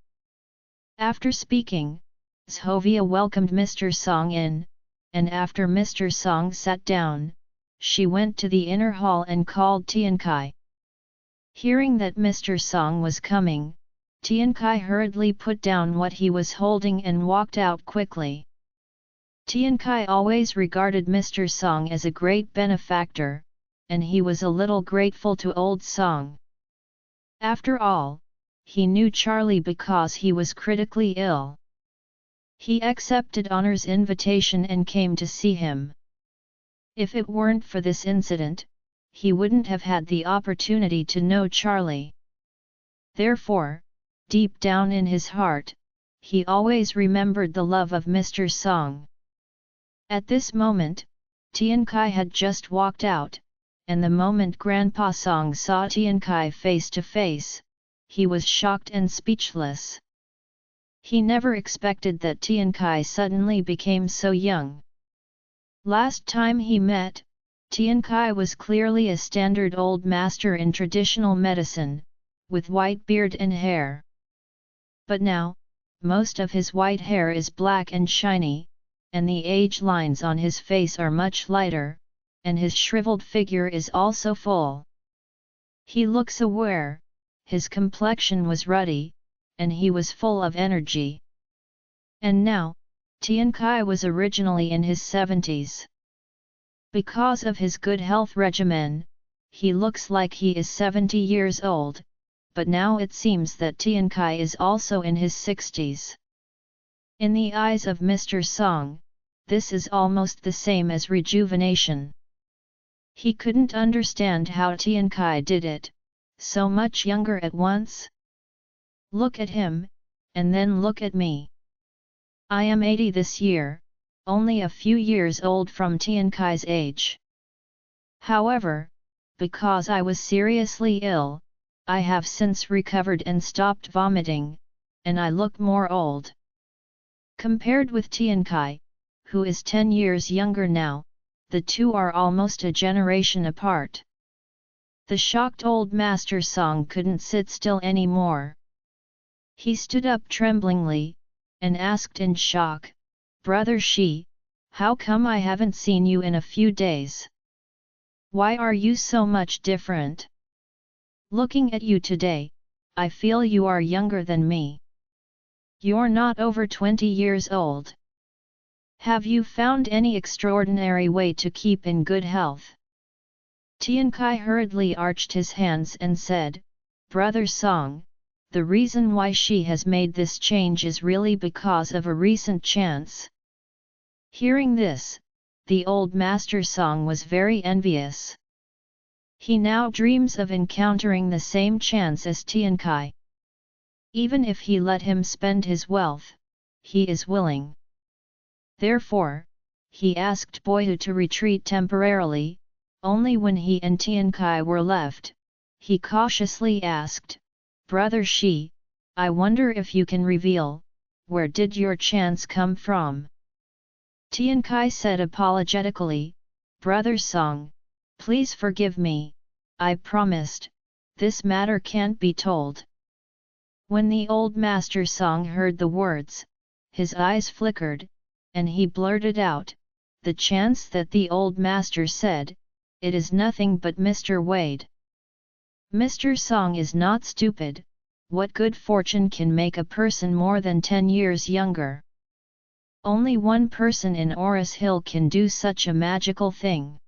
After speaking, Silvia welcomed Mr. Song in, and after Mr. Song sat down, she went to the inner hall and called Tian Kai. Hearing that Mr. Song was coming, Tian Kai hurriedly put down what he was holding and walked out quickly. Tian Kai always regarded Mr. Song as a great benefactor, and he was a little grateful to old Song. After all, he knew Charlie because he was critically ill. He accepted Honor's invitation and came to see him. If it weren't for this incident, he wouldn't have had the opportunity to know Charlie. Therefore, deep down in his heart, he always remembered the love of Mr. Song. At this moment, Tian Kai had just walked out, and the moment Grandpa Song saw Tian Kai face to face, he was shocked and speechless. He never expected that Tian Kai suddenly became so young. Last time he met, Tian Kai was clearly a standard old master in traditional medicine, with white beard and hair. But now, most of his white hair is black and shiny, and the age lines on his face are much lighter, and his shriveled figure is also full. He looks aware, his complexion was ruddy, and he was full of energy. And now, Tian Kai was originally in his 70s. Because of his good health regimen, he looks like he is 70 years old, but now it seems that Tian Kai is also in his 60s. In the eyes of Mr. Song, this is almost the same as rejuvenation. He couldn't understand how Tian Kai did it, so much younger at once. Look at him, and then look at me. I am 80 this year, only a few years old from Tian Kai's age. However, because I was seriously ill, I have since recovered and stopped vomiting, and I look more old. Compared with Tian Kai, who is 10 years younger now, the two are almost a generation apart. The shocked old master Song couldn't sit still anymore. He stood up tremblingly, and asked in shock, "Brother Shi, how come I haven't seen you in a few days? Why are you so much different? Looking at you today, I feel you are younger than me. You're not over 20 years old. Have you found any extraordinary way to keep in good health?" Tian Kai hurriedly arched his hands and said, "Brother Song, the reason why she has made this change is really because of a recent chance." Hearing this, the old master Song was very envious. He now dreams of encountering the same chance as Tian Kai. Even if he let him spend his wealth, he is willing. Therefore, he asked Boyu to retreat temporarily. Only when he and Tian Kai were left, he cautiously asked, "Brother Shi, I wonder if you can reveal, where did your chance come from?" Tian Kai said apologetically, "Brother Song, please forgive me, I promised, this matter can't be told." When the old master Song heard the words, his eyes flickered, and he blurted out, "The chance that the old master said, it is nothing but Mr. Wade. Mr. Song is not stupid. What good fortune can make a person more than 10 years younger? Only one person in Oris Hill can do such a magical thing.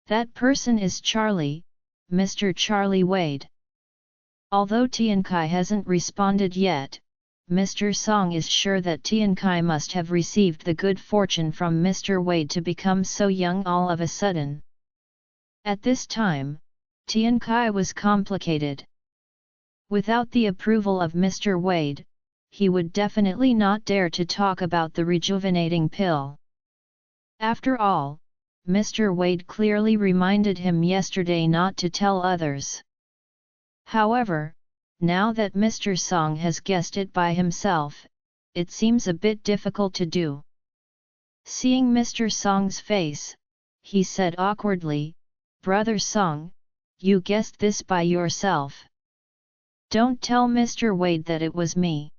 That person is Charlie, Mr. Charlie Wade." Although Tian Kai hasn't responded yet, Mr. Song is sure that Tian Kai must have received the good fortune from Mr. Wade to become so young all of a sudden. At this time, Tian Kai was complicated. Without the approval of Mr. Wade, he would definitely not dare to talk about the rejuvenating pill. After all, Mr. Wade clearly reminded him yesterday not to tell others. However, now that Mr. Song has guessed it by himself, it seems a bit difficult to do. Seeing Mr. Song's face, he said awkwardly, "Brother Song, you guessed this by yourself. Don't tell Mr. Wade that it was me.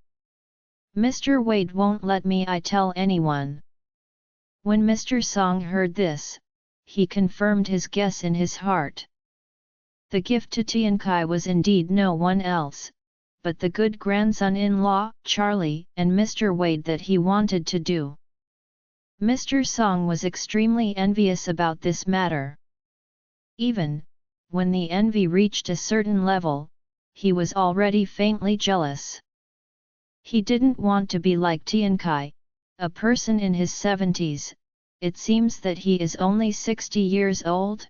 Mr. Wade won't let me tell anyone." When Mr. Song heard this, he confirmed his guess in his heart. The gift to Tian Kai was indeed no one else, but the good grandson-in-law, Charlie, and Mr. Wade that he wanted to do. Mr. Song was extremely envious about this matter. Even, when the envy reached a certain level, he was already faintly jealous. He didn't want to be like Tian Kai, a person in his 70s, it seems that he is only 60 years old?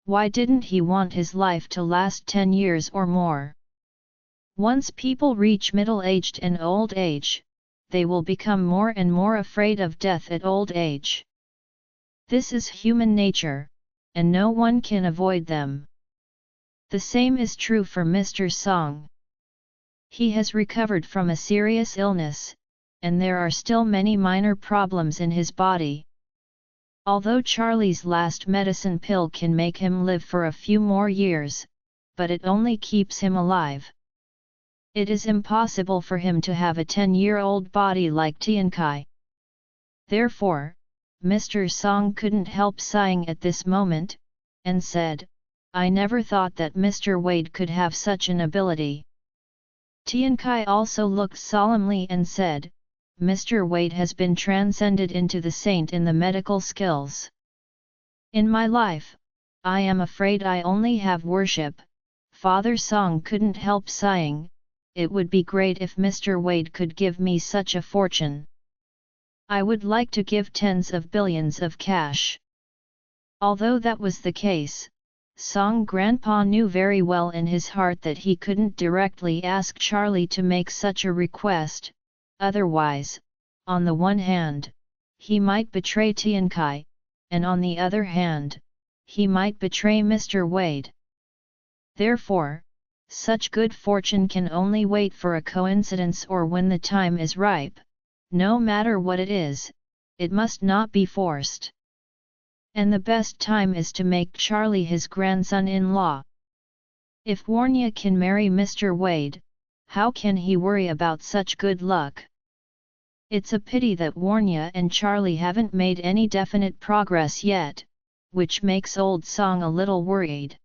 Why didn't he want his life to last 10 years or more? Once people reach middle-aged and old age, they will become more and more afraid of death at old age. This is human nature, and no one can avoid them. The same is true for Mr. Song. He has recovered from a serious illness, and there are still many minor problems in his body. Although Charlie's last medicine pill can make him live for a few more years, but it only keeps him alive. It is impossible for him to have a 10-year-old body like Tiankai. Therefore, Mr. Song couldn't help sighing at this moment, and said, "I never thought that Mr. Wade could have such an ability." Tiankai also looked solemnly and said, "Mr. Wade has been transcended into the saint in the medical skills. In my life, I am afraid I only have worship." Father Song couldn't help sighing, "It would be great if Mr. Wade could give me such a fortune. I would like to give tens of billions of cash." Although that was the case, Song Grandpa knew very well in his heart that he couldn't directly ask Charlie to make such a request, otherwise, on the one hand, he might betray Tiankai, and on the other hand, he might betray Mr. Wade. Therefore, such good fortune can only wait for a coincidence or when the time is ripe. No matter what it is, it must not be forced. And the best time is to make Charlie his grandson-in-law. If Warnia can marry Mr. Wade, how can he worry about such good luck? It's a pity that Warnia and Charlie haven't made any definite progress yet, which makes Old Song a little worried.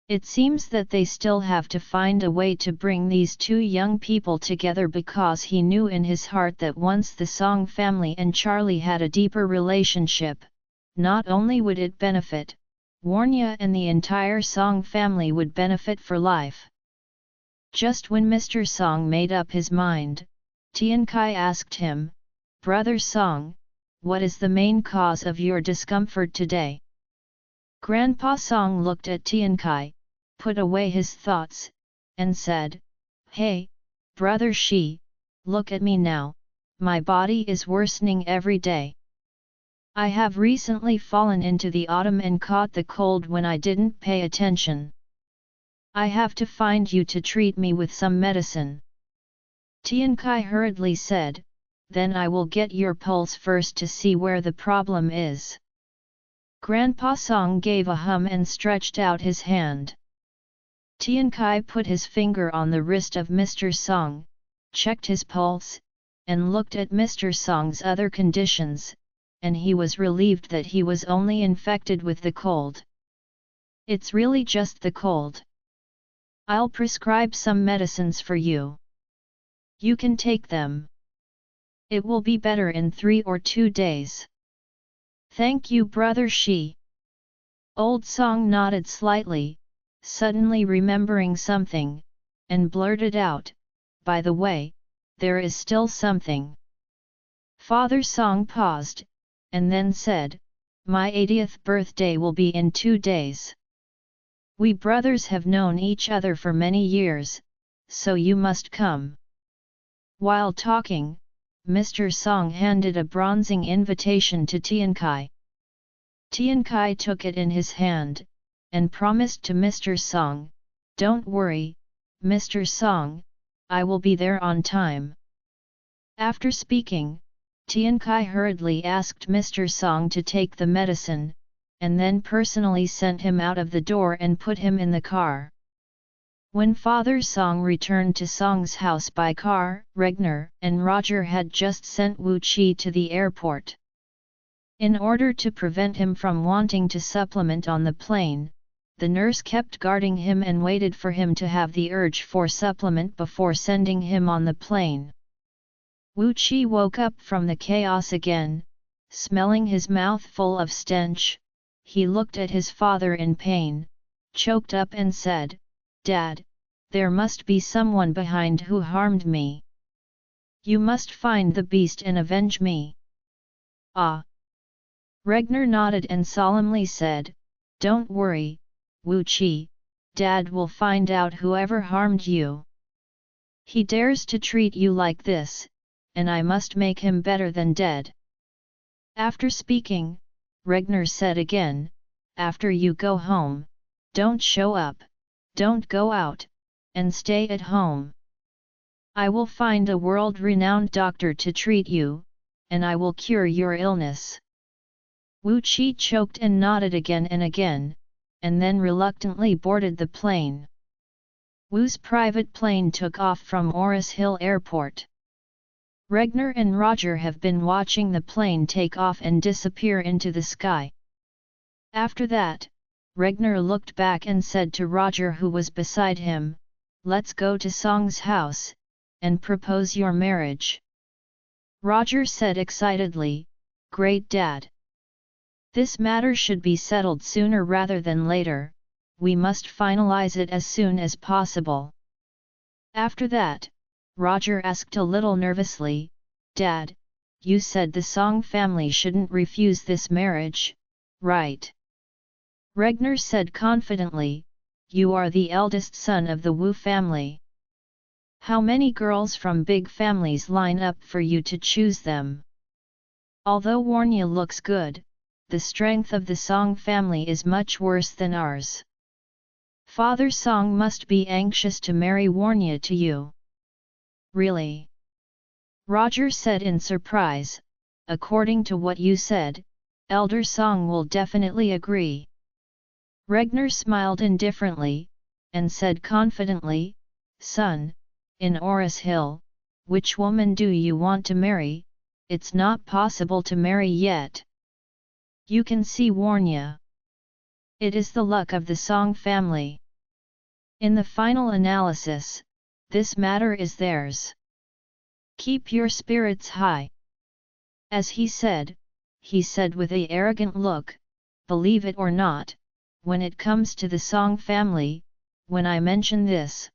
It seems that they still have to find a way to bring these two young people together, because he knew in his heart that once the Song family and Charlie had a deeper relationship, not only would it benefit, Warnia and the entire Song family would benefit for life. Just when Mr. Song made up his mind, Tiankai asked him, "Brother Song, what is the main cause of your discomfort today?" Grandpa Song looked at Tiankai, put away his thoughts, and said, "Hey, Brother Shi, look at me now, my body is worsening every day. I have recently fallen into the autumn and caught the cold when I didn't pay attention. I have to find you to treat me with some medicine." Tiankai hurriedly said, "Then I will get your pulse first to see where the problem is." Grandpa Song gave a hum and stretched out his hand. Tiankai put his finger on the wrist of Mr. Song, checked his pulse, and looked at Mr. Song's other conditions, and he was relieved that he was only infected with the cold. "It's really just the cold. I'll prescribe some medicines for you. You can take them. It will be better in 3 or 2 days. Thank you, Brother Shi." Old Song nodded slightly, suddenly remembering something, and blurted out, "By the way, there is still something." Father Song paused, and then said, "My 80th birthday will be in 2 days. We brothers have known each other for many years, so you must come." While talking, Mr. Song handed a bronzing invitation to Tiankai. Tiankai took it in his hand, and promised to Mr. Song, "Don't worry, Mr. Song, I will be there on time." After speaking, Tiankai hurriedly asked Mr. Song to take the medicine, and then personally sent him out of the door and put him in the car. When Father Song returned to Song's house by car, Regner and Roger had just sent Wu Qi to the airport. In order to prevent him from wanting to supplement on the plane, the nurse kept guarding him and waited for him to have the urge for supplement before sending him on the plane. Wu Qi woke up from the chaos again, smelling his mouth full of stench. He looked at his father in pain, choked up and said, "Dad, there must be someone behind who harmed me. You must find the beast and avenge me." "Ah!" Regner nodded and solemnly said, "Don't worry, Wu Qi, Dad will find out whoever harmed you. He dares to treat you like this, and I must make him better than dead." After speaking, Regner said again, "After you go home, don't show up, Don't go out, and stay at home. I will find a world-renowned doctor to treat you, and I will cure your illness." Wu Qi choked and nodded again and again, and then reluctantly boarded the plane. Wu's private plane took off from Oris Hill Airport. Regner and Roger have been watching the plane take off and disappear into the sky. After that, Regner looked back and said to Roger, who was beside him, "Let's go to Song's house, and propose your marriage." Roger said excitedly, "Great Dad! This matter should be settled sooner rather than later, we must finalize it as soon as possible." After that, Roger asked a little nervously, "Dad, you said the Song family shouldn't refuse this marriage, right?" Regner said confidently, "You are the eldest son of the Wu family. How many girls from big families line up for you to choose them? Although Warnya looks good, the strength of the Song family is much worse than ours. Father Song must be anxious to marry Warnya to you." "Really?" Roger said in surprise, "According to what you said, Elder Song will definitely agree." Regner smiled indifferently, and said confidently, "Son, in Oris Hill, which woman do you want to marry? It's not possible to marry yet. You can see Warnya. It is the luck of the Song family. In the final analysis, this matter is theirs. Keep your spirits high." As he said with an arrogant look, "Believe it or not, when it comes to the Song family, when I mention this,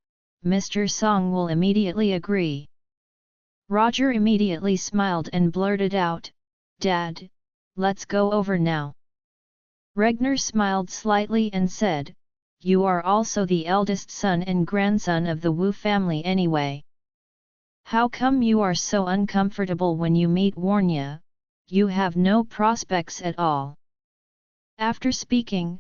Mr. Song will immediately agree." Roger immediately smiled and blurted out, "Dad, let's go over now." Regner smiled slightly and said, "You are also the eldest son and grandson of the Wu family anyway. How come you are so uncomfortable when you meet Warnya? You have no prospects at all." After speaking,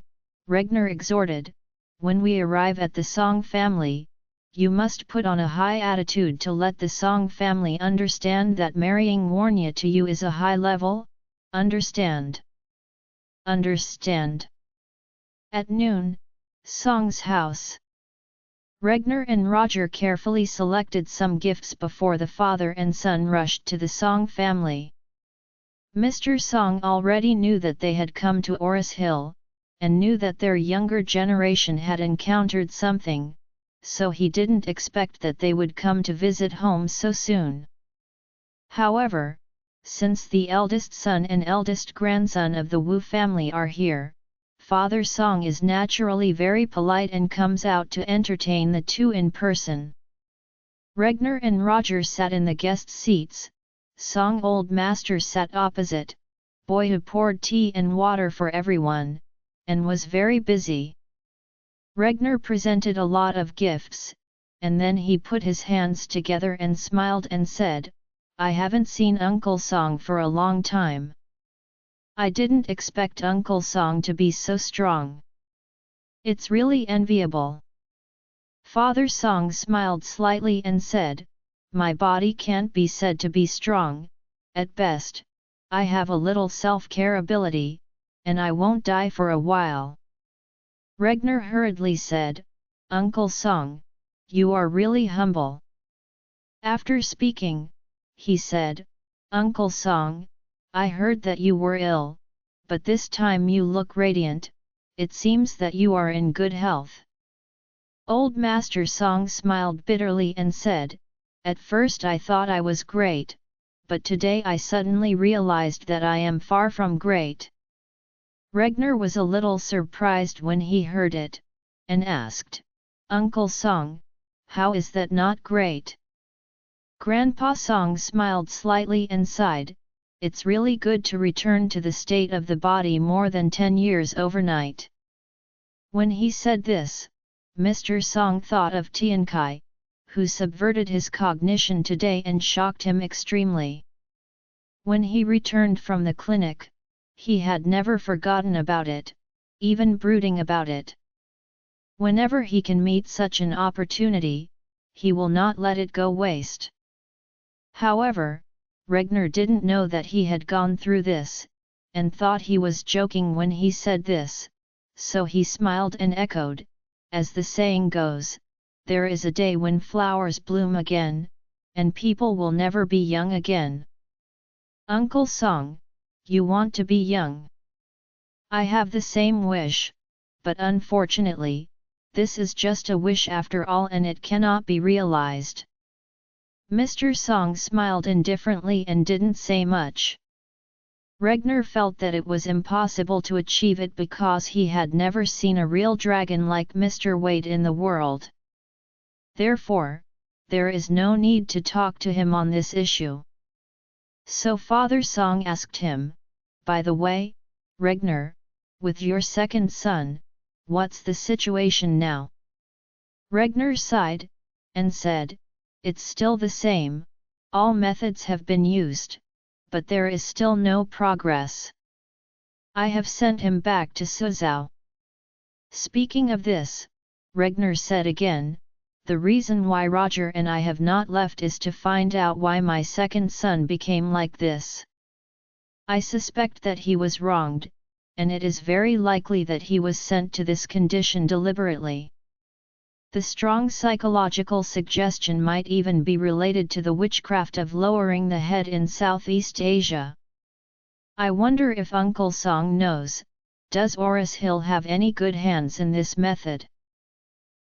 Regner exhorted, "When we arrive at the Song family, you must put on a high attitude to let the Song family understand that marrying Warnya to you is a high level, understand?" "Understand." At noon, Song's house. Regner and Roger carefully selected some gifts before the father and son rushed to the Song family. Mr. Song already knew that they had come to Oris Hill, and knew that their younger generation had encountered something, so he didn't expect that they would come to visit home so soon. However, since the eldest son and eldest grandson of the Wu family are here, Father Song is naturally very polite and comes out to entertain the two in person. Regner and Roger sat in the guest seats, Song Old Master sat opposite, Boyu poured tea and water for everyone, and was very busy. Regner presented a lot of gifts, and then he put his hands together and smiled and said, "I haven't seen Uncle Song for a long time. I didn't expect Uncle Song to be so strong. It's really enviable." Father Song smiled slightly and said, "My body can't be said to be strong, at best, I have a little self-care ability, and I won't die for a while." Regner hurriedly said, "Uncle Song, you are really humble." After speaking, he said, "Uncle Song, I heard that you were ill, but this time you look radiant, it seems that you are in good health." Old Master Song smiled bitterly and said, "At first I thought I was great, but today I suddenly realized that I am far from great." Regner was a little surprised when he heard it, and asked, "Uncle Song, how is that not great?" Grandpa Song smiled slightly and sighed, "It's really good to return to the state of the body more than 10 years overnight." When he said this, Mr. Song thought of Tiankai, who subverted his cognition today and shocked him extremely. When he returned from the clinic, he had never forgotten about it, even brooding about it. Whenever he can meet such an opportunity, he will not let it go waste. However, Regner didn't know that he had gone through this, and thought he was joking when he said this, so he smiled and echoed, as the saying goes, there is a day when flowers bloom again, and people will never be young again. Uncle Song, you want to be young. I have the same wish, but unfortunately, this is just a wish after all and it cannot be realized. Mr. Song smiled indifferently and didn't say much. Regner felt that it was impossible to achieve it because he had never seen a real dragon like Mr. Wade in the world. Therefore, there is no need to talk to him on this issue. So Father Song asked him, by the way, Regner, with your second son, what's the situation now? Regner sighed, and said, it's still the same, all methods have been used, but there is still no progress. I have sent him back to Suzhou. Speaking of this, Regner said again, the reason why Roger and I have not left is to find out why my second son became like this. I suspect that he was wronged, and it is very likely that he was sent to this condition deliberately. The strong psychological suggestion might even be related to the witchcraft of lowering the head in Southeast Asia. I wonder if Uncle Song knows, does Oris Hill have any good hands in this method?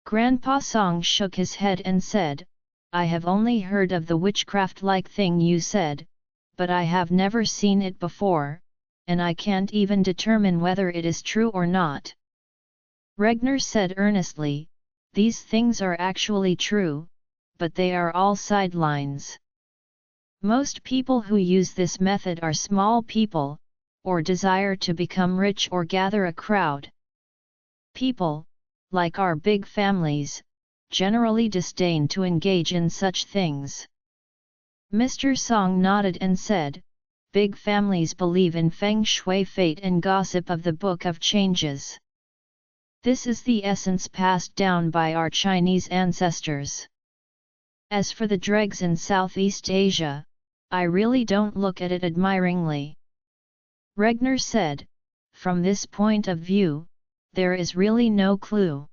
Grandpa Song shook his head and said, I have only heard of the witchcraft-like thing you said, but I have never seen it before, and I can't even determine whether it is true or not. Regner said earnestly, these things are actually true, but they are all sidelines. Most people who use this method are small people, or desire to become rich or gather a crowd. People, like our big families, generally disdain to engage in such things. Mr. Song nodded and said, big families believe in feng shui, fate and gossip of the Book of Changes. This is the essence passed down by our Chinese ancestors. As for the dregs in Southeast Asia, I really don't look at it admiringly. Regner said, from this point of view, there is really no clue.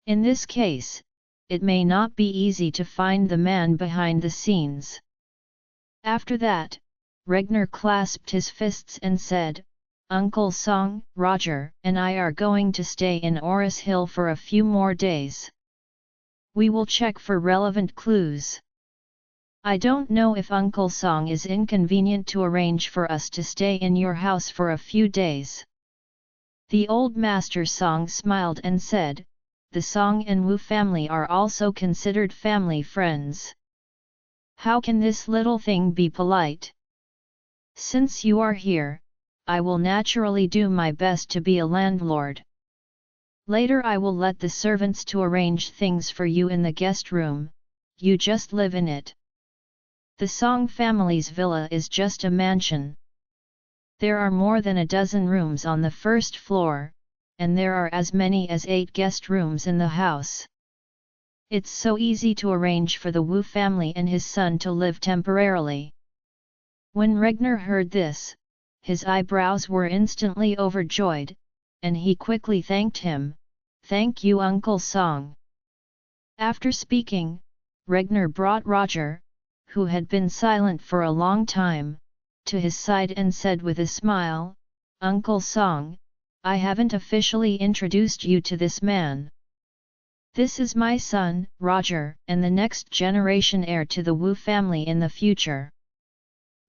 In this case, it may not be easy to find the man behind the scenes. After that, Regner clasped his fists and said, Uncle Song, Roger, and I are going to stay in Oris Hill for a few more days. We will check for relevant clues. I don't know if Uncle Song is inconvenient to arrange for us to stay in your house for a few days. The old Master Song smiled and said, the Song and Wu family are also considered family friends. How can this little thing be polite? Since you are here, I will naturally do my best to be a landlord. Later I will let the servants to arrange things for you in the guest room, you just live in it. The Song family's villa is just a mansion. There are more than a dozen rooms on the first floor, and there are as many as 8 guest rooms in the house. It's so easy to arrange for the Wu family and his son to live temporarily. When Regner heard this, his eyebrows were instantly overjoyed, and he quickly thanked him, thank you Uncle Song. After speaking, Regner brought Roger, who had been silent for a long time, to his side and said with a smile, Uncle Song, I haven't officially introduced you to this man. This is my son, Roger, and the next generation heir to the Wu family in the future.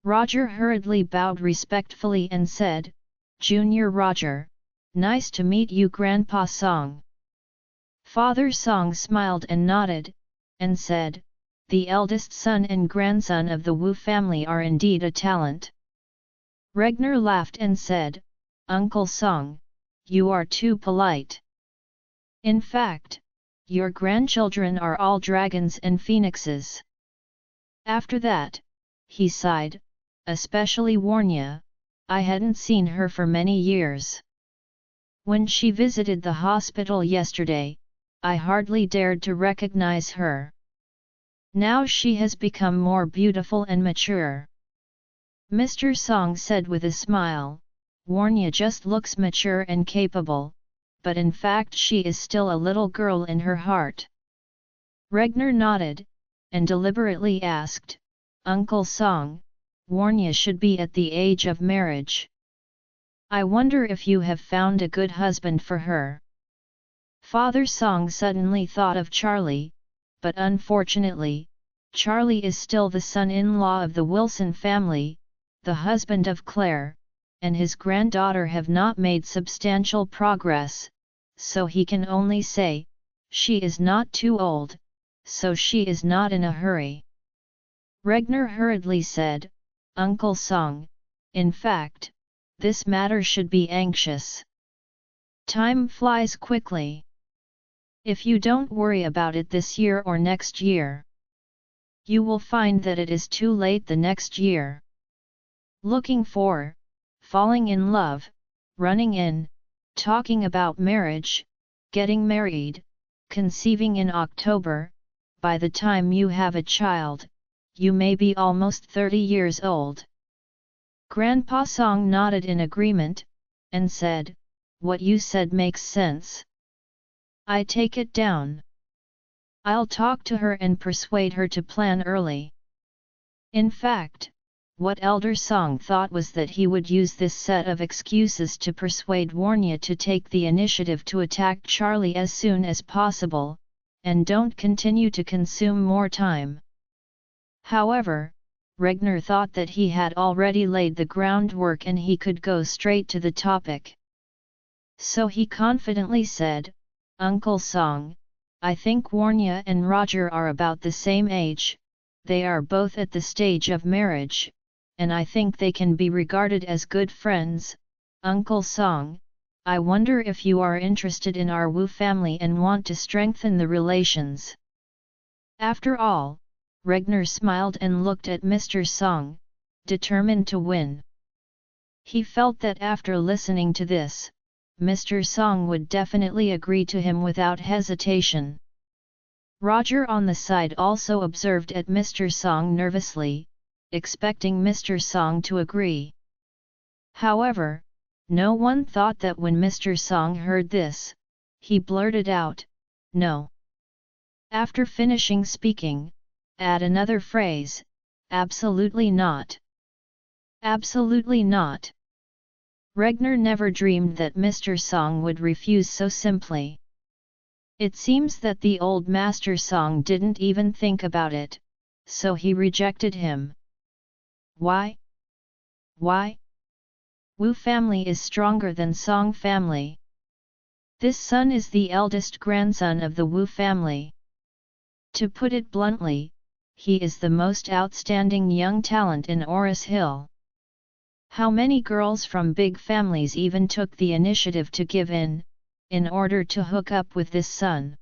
Roger hurriedly bowed respectfully and said, Junior Roger, nice to meet you Grandpa Song. Father Song smiled and nodded, and said, the eldest son and grandson of the Wu family are indeed a talent. Regner laughed and said, Uncle Song, you are too polite. In fact, your grandchildren are all dragons and phoenixes. After that, he sighed, especially Warnya, I hadn't seen her for many years. When she visited the hospital yesterday, I hardly dared to recognize her. Now she has become more beautiful and mature. Mr. Song said with a smile, Warnya just looks mature and capable, but in fact she is still a little girl in her heart. Regner nodded, and deliberately asked, Uncle Song, Warnya should be at the age of marriage. I wonder if you have found a good husband for her. Father Song suddenly thought of Charlie, but unfortunately, Charlie is still the son-in-law of the Wilson family, the husband of Claire, and his granddaughter have not made substantial progress, so he can only say, she is not too old, so she is not in a hurry. Regner hurriedly said, Uncle Song, in fact, this matter should be anxious. Time flies quickly. If you don't worry about it this year or next year, you will find that it is too late the next year. Looking for, falling in love, running in, talking about marriage, getting married, conceiving in October, by the time you have a child, you may be almost 30 years old. Grandpa Song nodded in agreement, and said, What you said makes sense. I take it down. I'll talk to her and persuade her to plan early. In fact, what Elder Song thought was that he would use this set of excuses to persuade Warnya to take the initiative to attack Charlie as soon as possible, and don't continue to consume more time. However, Regner thought that he had already laid the groundwork and he could go straight to the topic. So he confidently said, Uncle Song, I think Warnya and Roger are about the same age, they are both at the stage of marriage, and I think they can be regarded as good friends. Uncle Song, I wonder if you are interested in our Wu family and want to strengthen the relations. After all, Regner smiled and looked at Mr. Song, determined to win. He felt that after listening to this, Mr. Song would definitely agree to him without hesitation. Roger on the side also observed at Mr. Song nervously, expecting Mr. Song to agree. However, no one thought that when Mr. Song heard this, he blurted out, No. After finishing speaking, add another phrase, absolutely not. Absolutely not. Regner never dreamed that Mr. Song would refuse so simply. It seems that the old Master Song didn't even think about it, so he rejected him. Why? Why? Wu family is stronger than Song family. This son is the eldest grandson of the Wu family. To put it bluntly, he is the most outstanding young talent in Oris Hill. How many girls from big families even took the initiative to give in order to hook up with this son?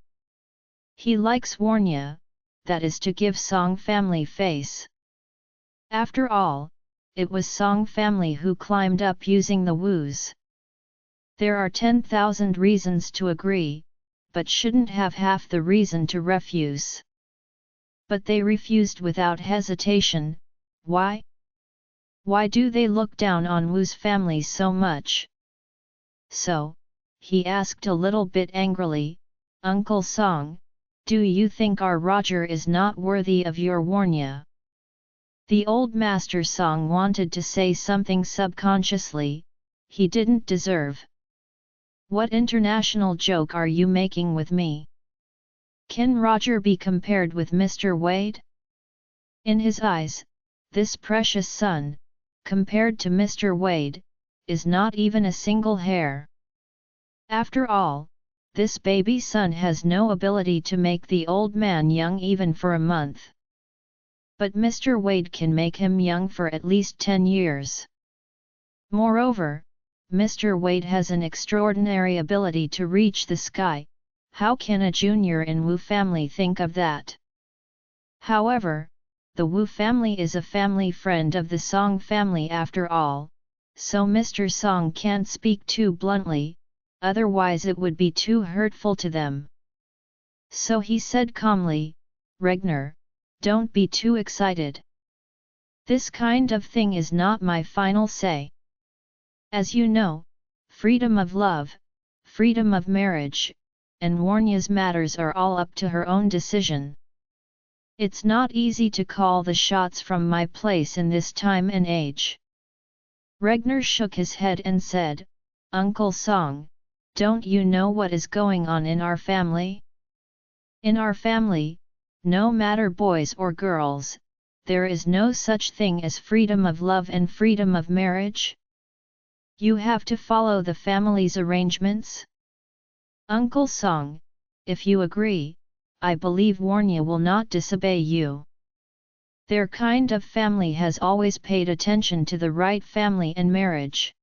He likes Warnya, that is to give Song family face. After all, it was Song family who climbed up using the Wus. There are 10,000 reasons to agree, but shouldn't have half the reason to refuse. But they refused without hesitation. Why? Why do they look down on Wu's family so much? So, he asked a little bit angrily, Uncle Song, do you think our Roger is not worthy of your Warnya? The old Master Song wanted to say something subconsciously, he didn't deserve. What international joke are you making with me? Can Roger be compared with Mr. Wade? In his eyes, this precious son, compared to Mr. Wade, is not even a single hair. After all, this baby son has no ability to make the old man young even for a month. But Mr. Wade can make him young for at least 10 years. Moreover, Mr. Wade has an extraordinary ability to reach the sky. How can a junior in Wu family think of that? However, the Wu family is a family friend of the Song family after all, so Mr. Song can't speak too bluntly. otherwise it would be too hurtful to them. So he said calmly, "Regner, don't be too excited. This kind of thing is not my final say. As you know, freedom of love, freedom of marriage, and Warnya's matters are all up to her own decision. It's not easy to call the shots from my place in this time and age." Regner shook his head and said, "Uncle Song, don't you know what is going on in our family? In our family, no matter boys or girls, there is no such thing as freedom of love and freedom of marriage. You have to follow the family's arrangements. Uncle Song, if you agree, I believe Warnya will not disobey you. Their kind of family has always paid attention to the right family and marriage."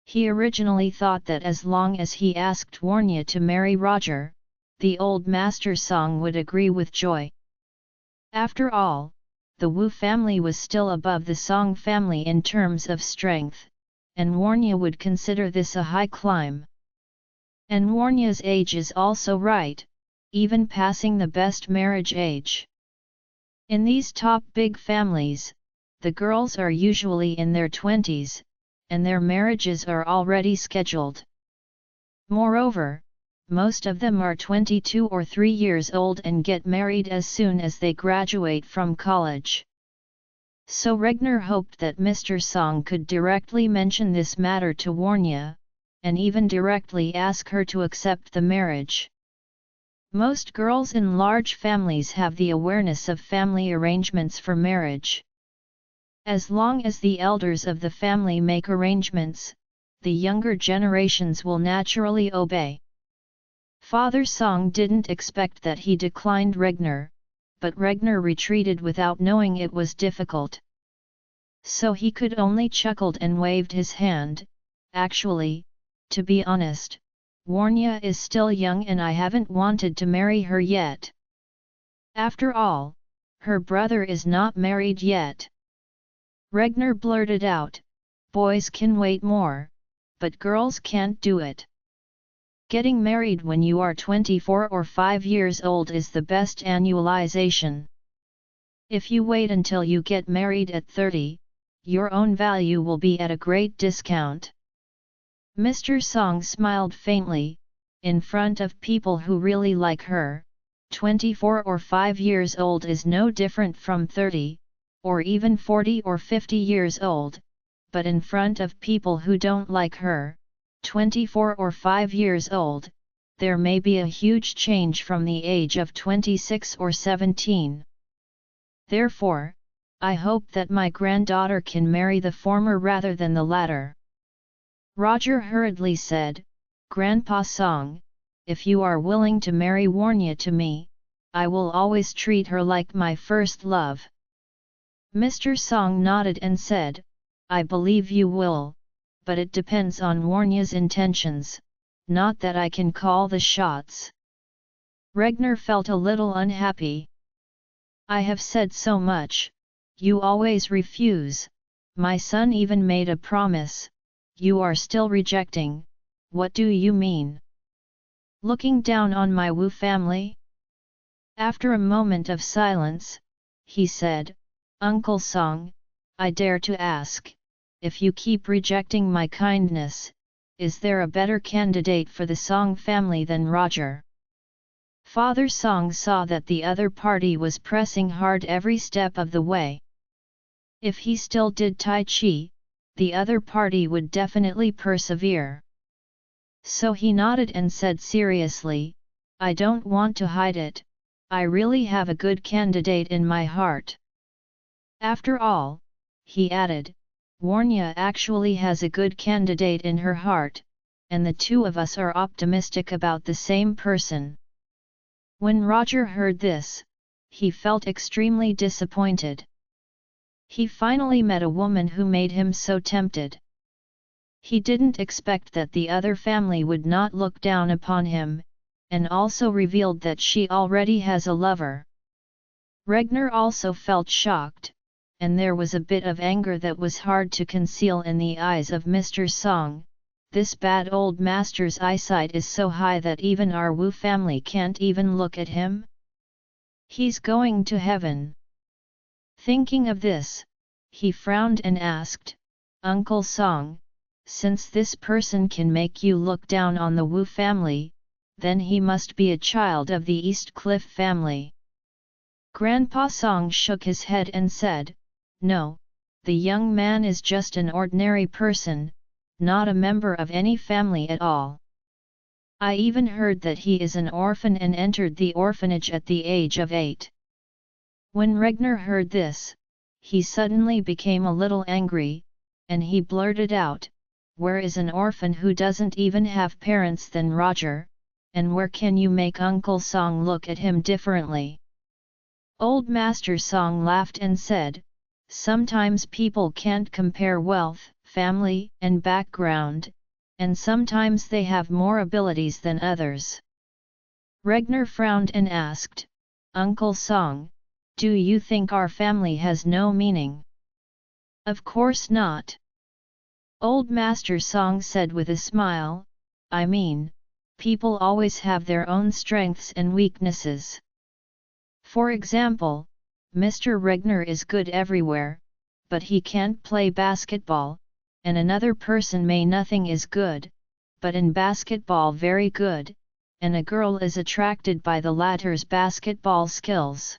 He originally thought that as long as he asked Warnya to marry Roger, the old master Song would agree with joy. After all, the Wu family was still above the Song family in terms of strength, and Warnya would consider this a high climb. And Warnya's age is also right, even passing the best marriage age. In these top big families, the girls are usually in their 20s, and their marriages are already scheduled. Moreover, most of them are 22 or 3 years old and get married as soon as they graduate from college. So Regner hoped that Mr. Song could directly mention this matter to Warnya, and even directly ask her to accept the marriage. Most girls in large families have the awareness of family arrangements for marriage. As long as the elders of the family make arrangements, the younger generations will naturally obey. Father Song didn't expect that he declined Regner, but Regner retreated without knowing it was difficult. So he could only chuckled and waved his hand. "Actually, to be honest, Warnya is still young and I haven't wanted to marry her yet. After all, her brother is not married yet." Regner blurted out, "Boys can wait more, but girls can't do it. Getting married when you are 24 or 5 years old is the best annualization. If you wait until you get married at 30, your own value will be at a great discount." Mr. Song smiled faintly. In front of people who really like her, 24 or 5 years old is no different from 30, or even 40 or 50 years old, but in front of people who don't like her, 24 or 5 years old, there may be a huge change from the age of 26 or 17. Therefore, I hope that my granddaughter can marry the former rather than the latter." Roger hurriedly said, "Grandpa Song, if you are willing to marry Warnya to me, I will always treat her like my first love." Mr. Song nodded and said, "I believe you will, but it depends on Warnya's intentions, not that I can call the shots." Regner felt a little unhappy. "I have said so much, you always refuse. My son even made a promise. You are still rejecting. What do you mean? Looking down on my Wu family?" After a moment of silence, he said, "Uncle Song, I dare to ask, if you keep rejecting my kindness, is there a better candidate for the Song family than Roger?" Father Song saw that the other party was pressing hard every step of the way. If he still did Tai Chi, the other party would definitely persevere. So he nodded and said seriously, "I don't want to hide it, I really have a good candidate in my heart. After all," he added, "Warnya actually has a good candidate in her heart, and the two of us are optimistic about the same person." When Roger heard this, he felt extremely disappointed. He finally met a woman who made him so tempted. He didn't expect that the other family would not look down upon him, and also revealed that she already has a lover. Regner also felt shocked, and there was a bit of anger that was hard to conceal in the eyes of Mr. Song, this bad old master's eyesight is so high that even our Wu family can't even look at him? He's going to heaven." Thinking of this, he frowned and asked, "Uncle Song, since this person can make you look down on the Wu family, then he must be a child of the East Cliff family." Grandpa Song shook his head and said, "No, the young man is just an ordinary person, not a member of any family at all. I even heard that he is an orphan and entered the orphanage at the age of 8. When Regner heard this, he suddenly became a little angry, and he blurted out, "Where is an orphan who doesn't even have parents then, Roger, and where can you make Uncle Song look at him differently?" Old Master Song laughed and said, "Sometimes people can't compare wealth, family, and background, and sometimes they have more abilities than others." Regner frowned and asked, "Uncle Song, do you think our family has no meaning?" "Of course not." Old Master Song said with a smile, "I mean, people always have their own strengths and weaknesses. For example, Mr. Regner is good everywhere, but he can't play basketball, and another person may nothing is good, but in basketball very good, and a girl is attracted by the latter's basketball skills.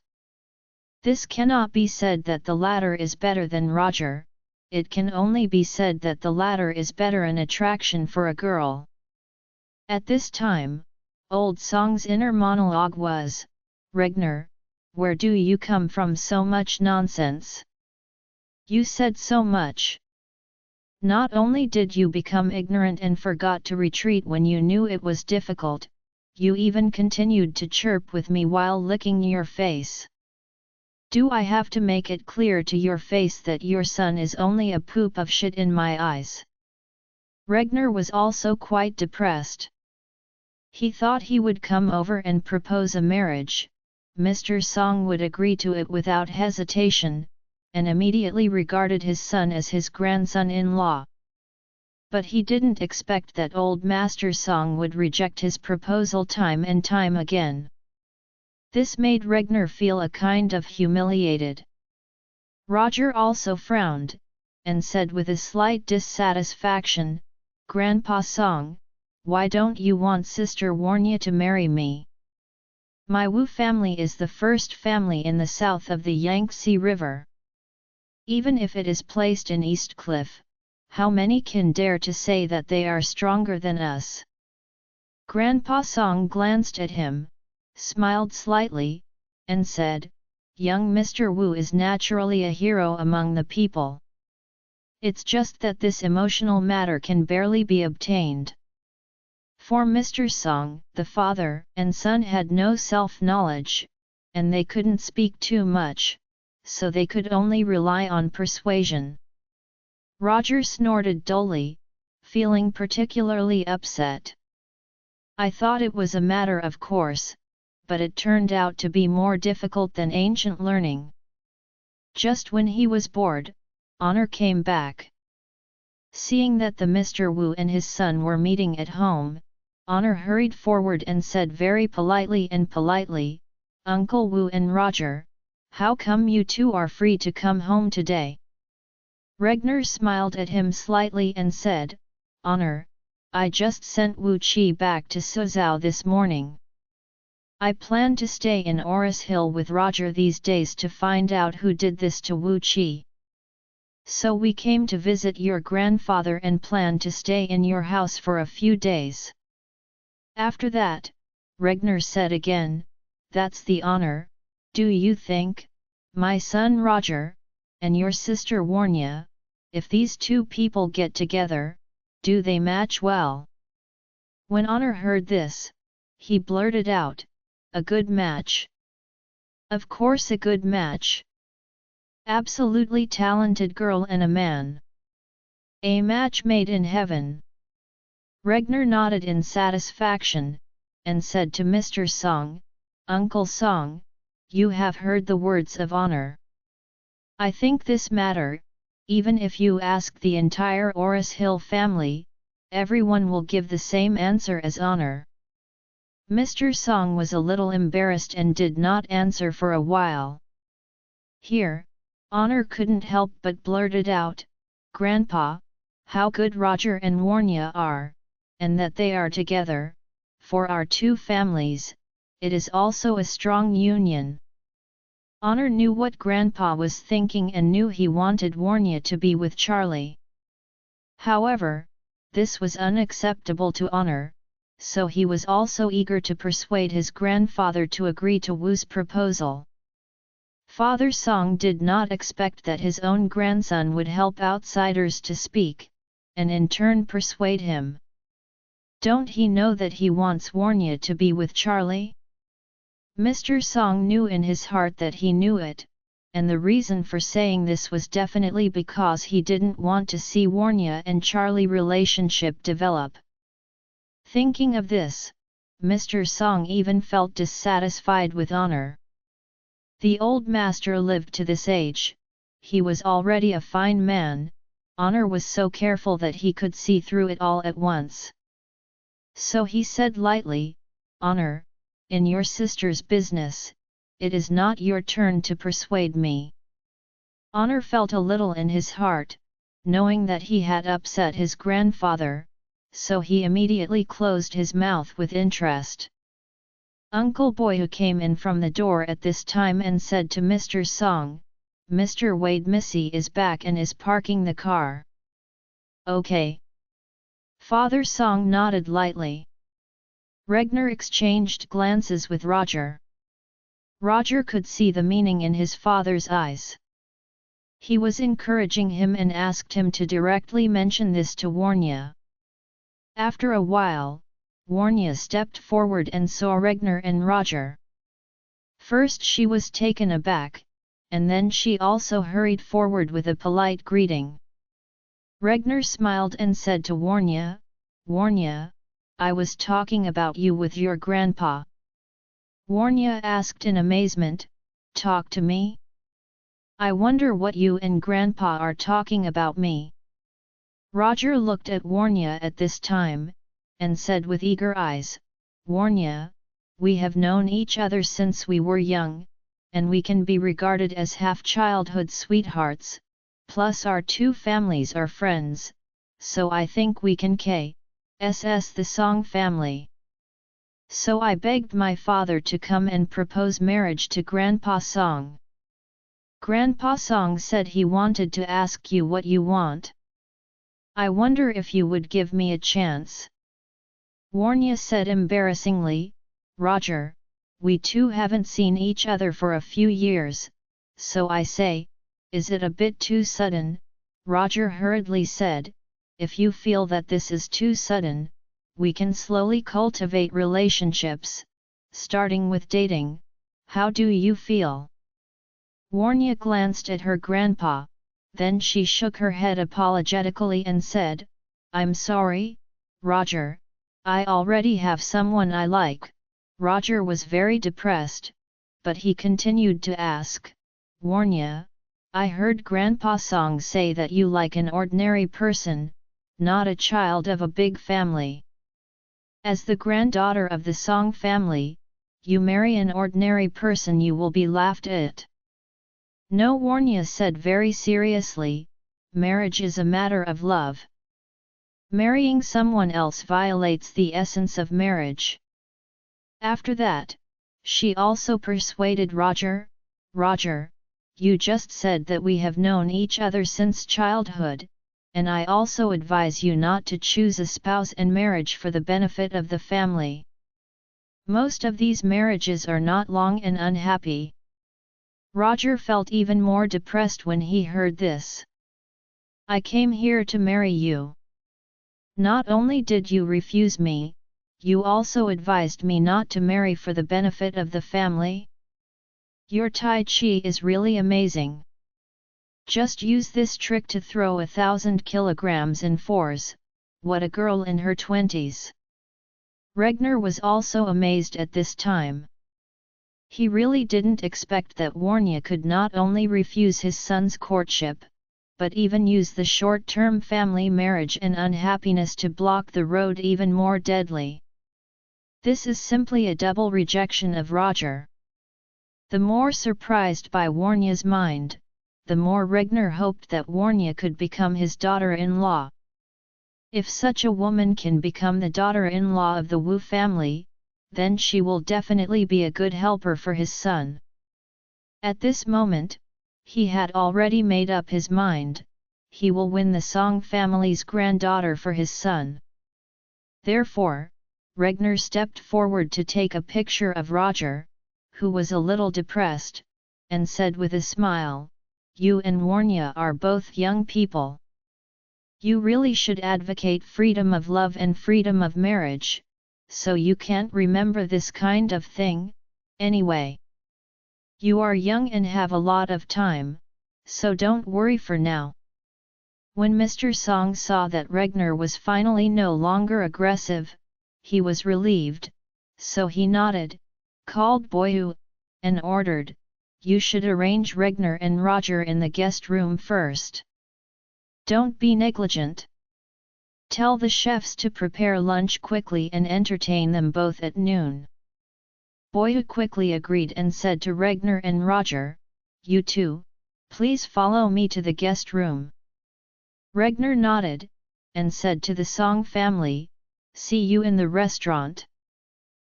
This cannot be said that the latter is better than Roger, it can only be said that the latter is better an attraction for a girl." At this time, Old Song's inner monologue was, "Regner, where do you come from so much nonsense? You said so much. Not only did you become ignorant and forgot to retreat when you knew it was difficult, you even continued to chirp with me while licking your face. Do I have to make it clear to your face that your son is only a poop of shit in my eyes?" Regner was also quite depressed. He thought he would come over and propose a marriage, Mr. Song would agree to it without hesitation, and immediately regarded his son as his grandson-in-law. But he didn't expect that old Master Song would reject his proposal time and time again. This made Regner feel a kind of humiliated. Roger also frowned, and said with a slight dissatisfaction, "Grandpa Song, why don't you want Sister Warnya to marry me? My Wu family is the first family in the south of the Yangtze River. Even if it is placed in East Cliff, how many can dare to say that they are stronger than us?" Grandpa Song glanced at him, smiled slightly, and said, "Young Mr. Wu is naturally a hero among the people. It's just that this emotional matter can barely be obtained." For Mr. Song, the father and son had no self-knowledge, and they couldn't speak too much, so they could only rely on persuasion. Roger snorted dully, feeling particularly upset. "I thought it was a matter of course, but it turned out to be more difficult than ancient learning." Just when he was bored, Honor came back. Seeing that the Mr. Wu and his son were meeting at home, Honor hurried forward and said very politely, "Uncle Wu and Roger, how come you two are free to come home today?" Regner smiled at him slightly and said, "Honor, I just sent Wu Qi back to Suzhou this morning. I plan to stay in Oris Hill with Roger these days to find out who did this to Wu Qi. So we came to visit your grandfather and plan to stay in your house for a few days." After that, Regner said again, "That's the honor, do you think, my son Roger, and your sister Warnya, if these two people get together, do they match well?" When Honor heard this, he blurted out, "A good match. Of course a good match. Absolutely talented girl and a man. A match made in heaven." Regner nodded in satisfaction, and said to Mr. Song, "Uncle Song, you have heard the words of honor. I think this matter, even if you ask the entire Oris Hill family, everyone will give the same answer as Honor. Mr. Song was a little embarrassed and did not answer for a while. Here, Honor couldn't help but blurted out, "Grandpa, how good Roger and Warnya are, and that they are together, for our two families, it is also a strong union." Honor knew what Grandpa was thinking and knew he wanted Warnya to be with Charlie. However, this was unacceptable to Honor, so he was also eager to persuade his grandfather to agree to Wu's proposal. Father Song did not expect that his own grandson would help outsiders to speak, and in turn persuade him. Don't he know that he wants Warnya to be with Charlie? Mr. Song knew in his heart that he knew it, and the reason for saying this was definitely because he didn't want to see Warnya and Charlie relationship develop. Thinking of this, Mr. Song even felt dissatisfied with Honor. The old master lived to this age, he was already a fine man, Honor was so careful that he could see through it all at once. So he said lightly, "Honor, in your sister's business, it is not your turn to persuade me." Honor felt a little in his heart, knowing that he had upset his grandfather, so he immediately closed his mouth with interest. Uncle Boy came in from the door at this time and said to Mr. Song, "Mr. Wade, Missy is back and is parking the car." "Okay." Father Song nodded lightly. Regner exchanged glances with Roger. Roger could see the meaning in his father's eyes. He was encouraging him and asked him to directly mention this to Warnya. After a while, Warnya stepped forward and saw Regner and Roger. First she was taken aback, and then she also hurried forward with a polite greeting. Regner smiled and said to Warnya, "Warnya, I was talking about you with your grandpa." Warnya asked in amazement, "Talk to me? I wonder what you and grandpa are talking about me." Roger looked at Warnya at this time, and said with eager eyes, "Warnya, we have known each other since we were young, and we can be regarded as half-childhood sweethearts, plus our two families are friends, so I think we can KSS the Song family. So I begged my father to come and propose marriage to Grandpa Song. Grandpa Song said he wanted to ask you what you want. I wonder if you would give me a chance." Warnya said embarrassingly, "Roger, we two haven't seen each other for a few years, so I say, is it a bit too sudden?" Roger hurriedly said, "If you feel that this is too sudden, we can slowly cultivate relationships, starting with dating. How do you feel?" Warnya glanced at her grandpa, then she shook her head apologetically and said, "I'm sorry, Roger, I already have someone I like." Roger was very depressed, but he continued to ask, "Warnya, I heard Grandpa Song say that you like an ordinary person, not a child of a big family. As the granddaughter of the Song family, you marry an ordinary person, you will be laughed at." "No," Warnya said very seriously, "marriage is a matter of love. Marrying someone else violates the essence of marriage." After that, she also persuaded Roger, "Roger, you just said that we have known each other since childhood, and I also advise you not to choose a spouse and marriage for the benefit of the family. Most of these marriages are not long and unhappy." Roger felt even more depressed when he heard this. "I came here to marry you. Not only did you refuse me, you also advised me not to marry for the benefit of the family? Your Tai Chi is really amazing. Just use this trick to throw 1,000 kilograms in fours, what a girl in her 20s. Regner was also amazed at this time. He really didn't expect that Warnya could not only refuse his son's courtship, but even use the short-term family marriage and unhappiness to block the road even more deadly. This is simply a double rejection of Roger. The more surprised by Warnya's mind, the more Regner hoped that Warnya could become his daughter-in-law. If such a woman can become the daughter-in-law of the Wu family, then she will definitely be a good helper for his son. At this moment, he had already made up his mind, he will win the Song family's granddaughter for his son. Therefore, Regner stepped forward to take a picture of Roger, who was a little depressed, and said with a smile, "You and Warnya are both young people. You really should advocate freedom of love and freedom of marriage, so you can't remember this kind of thing, anyway. You are young and have a lot of time, so don't worry for now." When Mr. Song saw that Regner was finally no longer aggressive, he was relieved, so he nodded, called Boyu, and ordered, "You should arrange Regner and Roger in the guest room first. Don't be negligent. Tell the chefs to prepare lunch quickly and entertain them both at noon." Boyu quickly agreed and said to Regner and Roger, "You two, please follow me to the guest room." Regner nodded, and said to the Song family, "See you in the restaurant."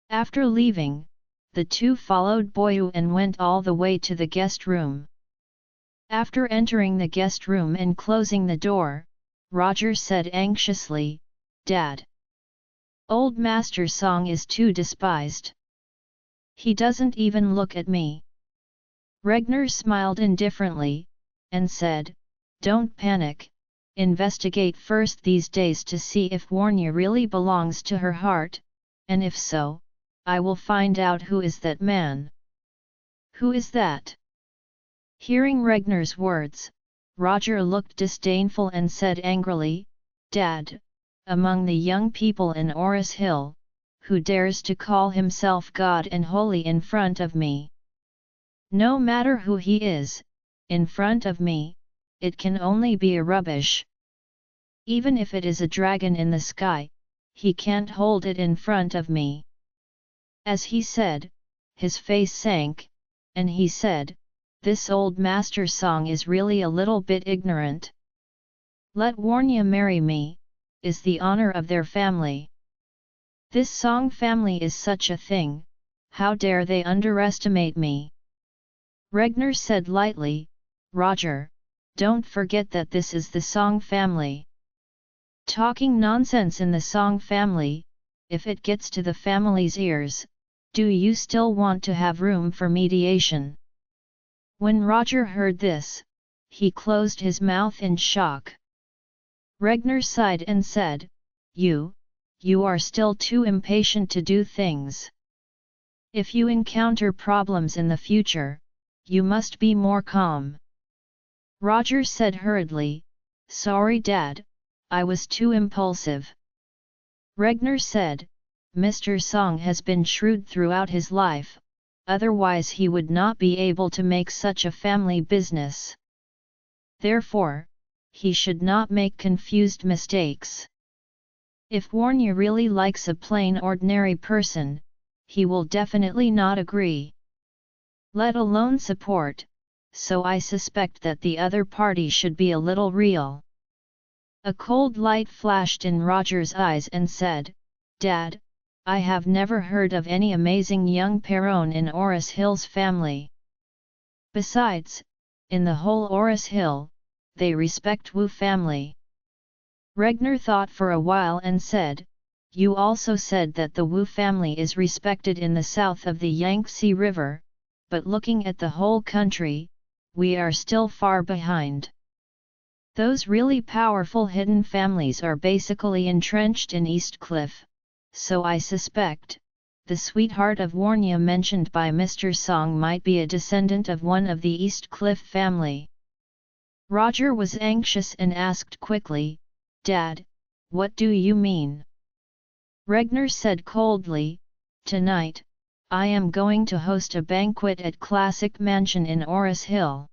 After leaving, the two followed Boyu and went all the way to the guest room. After entering the guest room and closing the door, Roger said anxiously, "Dad. Old Master Song is too despised. He doesn't even look at me." Regner smiled indifferently, and said, "Don't panic, investigate first these days to see if Warnya really belongs to her heart, and if so, I will find out who is that man." "Who is that?" Hearing Regner's words, Roger looked disdainful and said angrily, "Dad, among the young people in Oris Hill, who dares to call himself God and holy in front of me? No matter who he is, in front of me, it can only be a rubbish. Even if it is a dragon in the sky, he can't hold it in front of me." As he said, his face sank, and he said, "This old Master Song is really a little bit ignorant. Let Warnya marry me, is the honor of their family. This Song family is such a thing, how dare they underestimate me?" Regner said lightly, "Roger, don't forget that this is the Song family. Talking nonsense in the Song family, if it gets to the family's ears, do you still want to have room for mediation?" When Roger heard this, he closed his mouth in shock. Regner sighed and said, You are still too impatient to do things. If you encounter problems in the future, you must be more calm." Roger said hurriedly, "Sorry Dad, I was too impulsive." Regner said, "Mr. Song has been shrewd throughout his life, otherwise he would not be able to make such a family business. Therefore, he should not make confused mistakes. If Warnya really likes a plain ordinary person, he will definitely not agree. Let alone support, so I suspect that the other party should be a little real." A cold light flashed in Roger's eyes and said, "Dad, I have never heard of any amazing young Perron in Oris Hill's family. Besides, in the whole Oris Hill, they respect Wu family." Regner thought for a while and said, "You also said that the Wu family is respected in the south of the Yangtze River, but looking at the whole country, we are still far behind. Those really powerful hidden families are basically entrenched in East Cliff, so I suspect, the sweetheart of Warnya mentioned by Mr. Song might be a descendant of one of the East Cliff family." Roger was anxious and asked quickly, "Dad, what do you mean?" Regner said coldly, "Tonight, I am going to host a banquet at Classic Mansion in Oris Hill.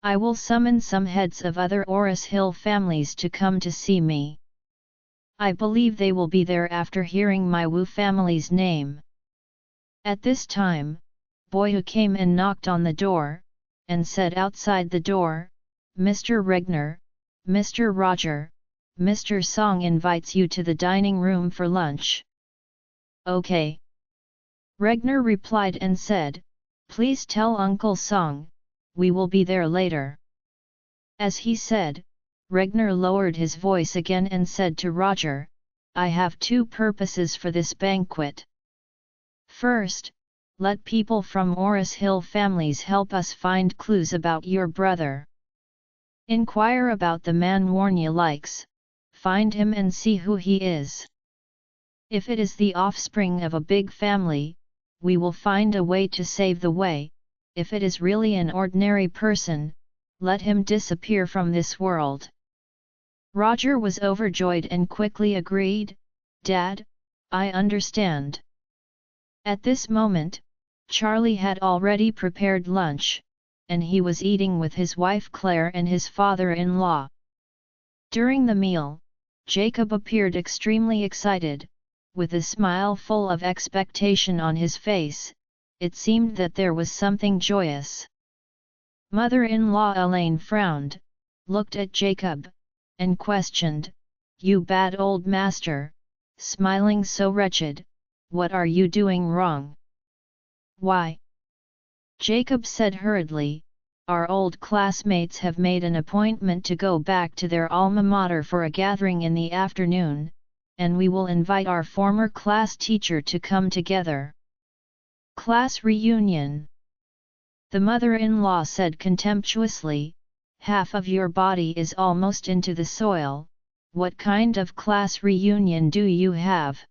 I will summon some heads of other Oris Hill families to come to see me. I believe they will be there after hearing my Wu family's name. At this time, Boyhu came and knocked on the door, and said outside the door, Mr. Regner, Mr. Roger, Mr. Song invites you to the dining room for lunch. Okay. Regner replied and said, please tell Uncle Song, we will be there later. As he said, Regner lowered his voice again and said to Roger, I have two purposes for this banquet. First, let people from Oris Hill families help us find clues about your brother. Inquire about the man Warnya likes, find him and see who he is. If it is the offspring of a big family, we will find a way to save the way. If it is really an ordinary person, let him disappear from this world. Roger was overjoyed and quickly agreed, Dad, I understand. At this moment, Charlie had already prepared lunch, and he was eating with his wife Claire and his father-in-law. During the meal, Jacob appeared extremely excited, with a smile full of expectation on his face. It seemed that there was something joyous. Mother-in-law Elaine frowned, looked at Jacob, and questioned, You bad old master, smiling so wretched, what are you doing wrong? Why? Jacob said hurriedly, Our old classmates have made an appointment to go back to their alma mater for a gathering in the afternoon, and we will invite our former class teacher to come together. Class reunion. The mother-in-law said contemptuously, Half of your body is almost into the soil, what kind of class reunion do you have?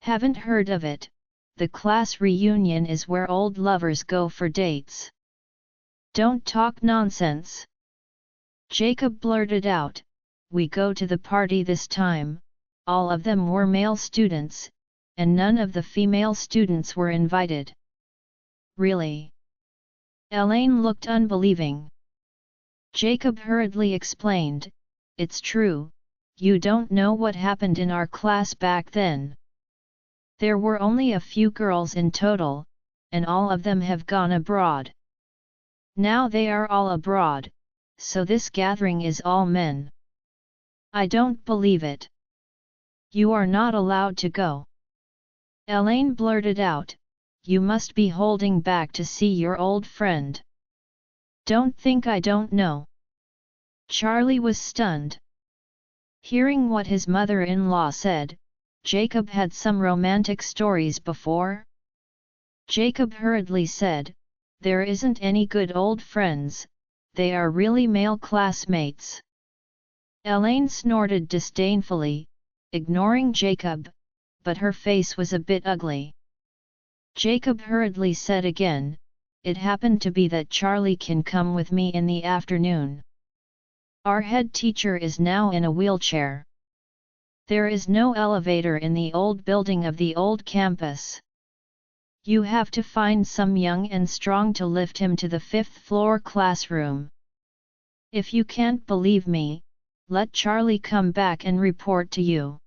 Haven't heard of it, the class reunion is where old lovers go for dates. Don't talk nonsense. Jacob blurted out, We go to the party this time, all of them were male students, and none of the female students were invited. Really? Elaine looked unbelieving. Jacob hurriedly explained, It's true, you don't know what happened in our class back then. There were only a few girls in total, and all of them have gone abroad. Now they are all abroad, so this gathering is all men. I don't believe it. You are not allowed to go. Elaine blurted out, You must be holding back to see your old friend. Don't think I don't know. Charlie was stunned. Hearing what his mother-in-law said, Jacob had some romantic stories before. Jacob hurriedly said, There isn't any good old friends, they are really male classmates. Elaine snorted disdainfully, ignoring Jacob, but her face was a bit ugly. Jacob hurriedly said again, It happened to be that Charlie can come with me in the afternoon. Our head teacher is now in a wheelchair. There is no elevator in the old building of the old campus. You have to find some young and strong to lift him to the 5th floor classroom. If you can't believe me, let Charlie come back and report to you.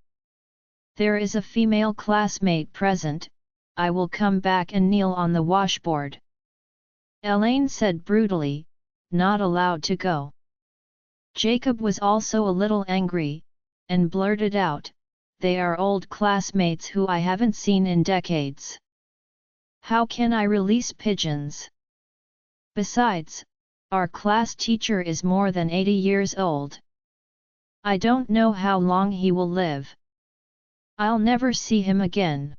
There is a female classmate present, I will come back and kneel on the washboard. Elaine said brutally, Not allowed to go. Jacob was also a little angry, and blurted out, They are old classmates who I haven't seen in decades. How can I release pigeons? Besides, our class teacher is more than 80 years old. I don't know how long he will live. I'll never see him again.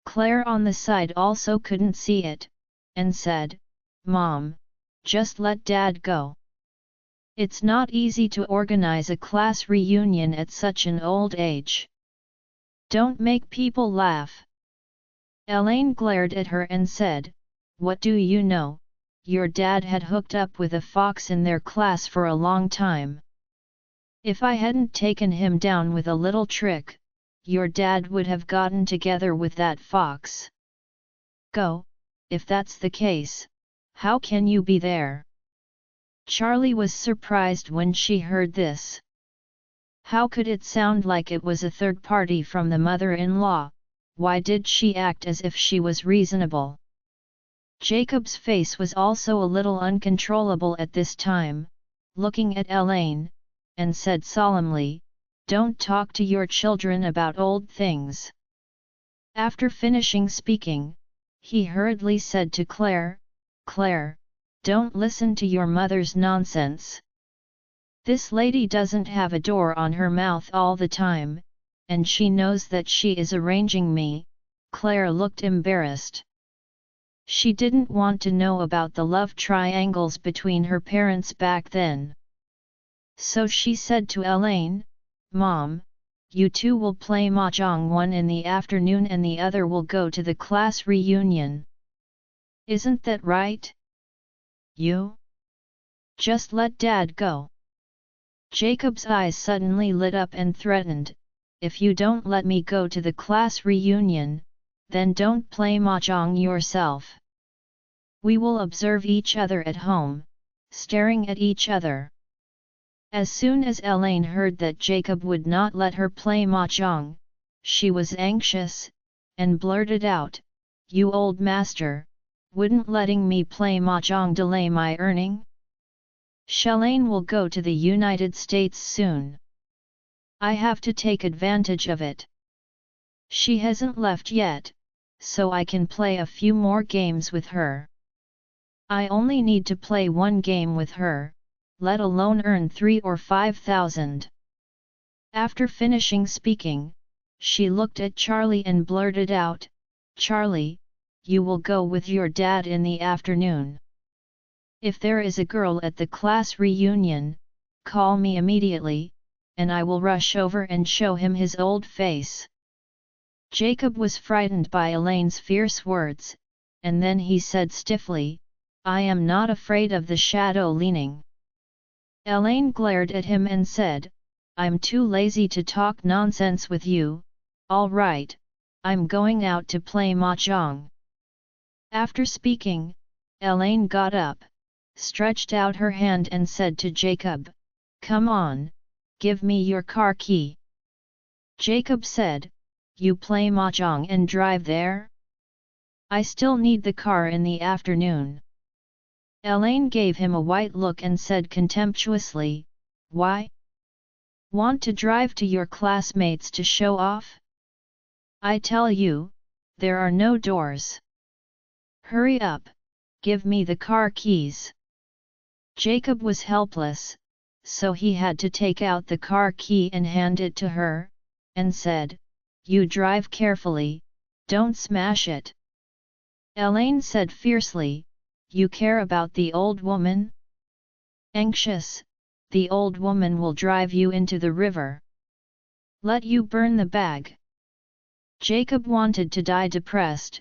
Claire on the side also couldn't see it, and said, Mom, just let Dad go. It's not easy to organize a class reunion at such an old age. Don't make people laugh. Elaine glared at her and said, What do you know? Your dad had hooked up with a fox in their class for a long time. If I hadn't taken him down with a little trick, your dad would have gotten together with that fox. Go, if that's the case, how can you be there? Charlie was surprised when she heard this. How could it sound like it was a third party from the mother-in-law? Why did she act as if she was reasonable? Jacob's face was also a little uncontrollable at this time, looking at Elaine, and said solemnly, "Don't talk to your children about old things." After finishing speaking, he hurriedly said to Claire, "Claire, don't listen to your mother's nonsense. This lady doesn't have a door on her mouth all the time, and she knows that she is arranging me." Claire looked embarrassed. She didn't want to know about the love triangles between her parents back then. So she said to Elaine, "Mom, you two will play mahjong, one in the afternoon and the other will go to the class reunion. Isn't that right? You? Just let Dad go." Jacob's eyes suddenly lit up and threatened, "If you don't let me go to the class reunion, then don't play mahjong yourself. We will observe each other at home, staring at each other." As soon as Elaine heard that Jacob would not let her play mahjong, she was anxious, and blurted out, "You old master, wouldn't letting me play mahjong delay my earning? Shalane will go to the United States soon. I have to take advantage of it. She hasn't left yet, so I can play a few more games with her. I only need to play one game with her, let alone earn 3,000 or 5,000. After finishing speaking, she looked at Charlie and blurted out, "Charlie, you will go with your dad in the afternoon. If there is a girl at the class reunion, call me immediately, and I will rush over and show him his old face." Jacob was frightened by Elaine's fierce words, and then he said stiffly, "I am not afraid of the shadow leaning." Elaine glared at him and said, "I'm too lazy to talk nonsense with you. All right, I'm going out to play mahjong." After speaking, Elaine got up, stretched out her hand and said to Jacob, "Come on, give me your car key." Jacob said, "You play mahjong and drive there? I still need the car in the afternoon." Elaine gave him a white look and said contemptuously, "Why? Want to drive to your classmates to show off? I tell you, there are no doors. Hurry up, give me the car keys." Jacob was helpless, so he had to take out the car key and hand it to her, and said, "You drive carefully, don't smash it." Elaine said fiercely, "You care about the old woman? Anxious, the old woman will drive you into the river. Let you burn the bag." Jacob wanted to die depressed,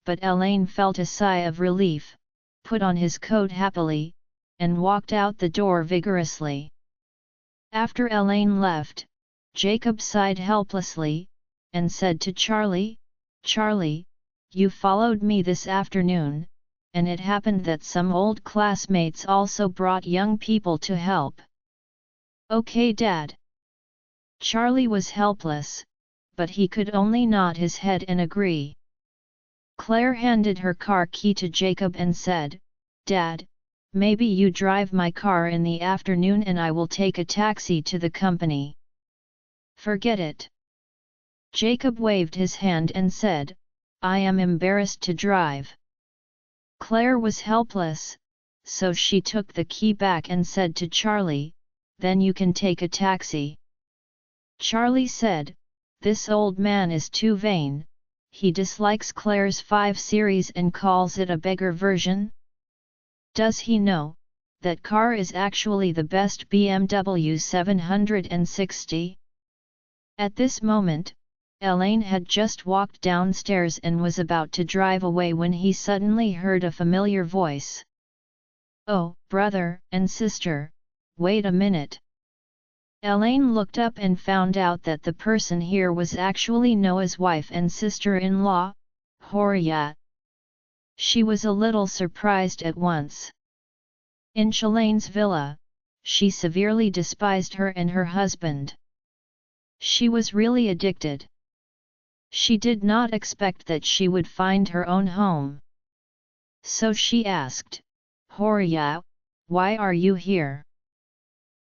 but Elaine felt a sigh of relief, put on his coat happily, and walked out the door vigorously. After Elaine left, Jacob sighed helplessly, and said to Charlie, "Charlie, you followed me this afternoon, and it happened that some old classmates also brought young people to help." "Okay, Dad." Charlie was helpless, but he could only nod his head and agree. Claire handed her car key to Jacob and said, "Dad, maybe you drive my car in the afternoon and I will take a taxi to the company." "Forget it." Jacob waved his hand and said, "I am embarrassed to drive." Claire was helpless, so she took the key back and said to Charlie, "Then you can take a taxi." Charlie said, "This old man is too vain, he dislikes Claire's 5 Series and calls it a beggar version. Does he know that car is actually the best BMW 760? At this moment, Elaine had just walked downstairs and was about to drive away when he suddenly heard a familiar voice. "Oh, brother and sister, wait a minute." Elaine looked up and found out that the person here was actually Noah's wife and sister-in-law, Horia. She was a little surprised at once. In Chalane's villa, she severely despised her and her husband. She was really addicted. She did not expect that she would find her own home. So she asked, "Horia, why are you here?"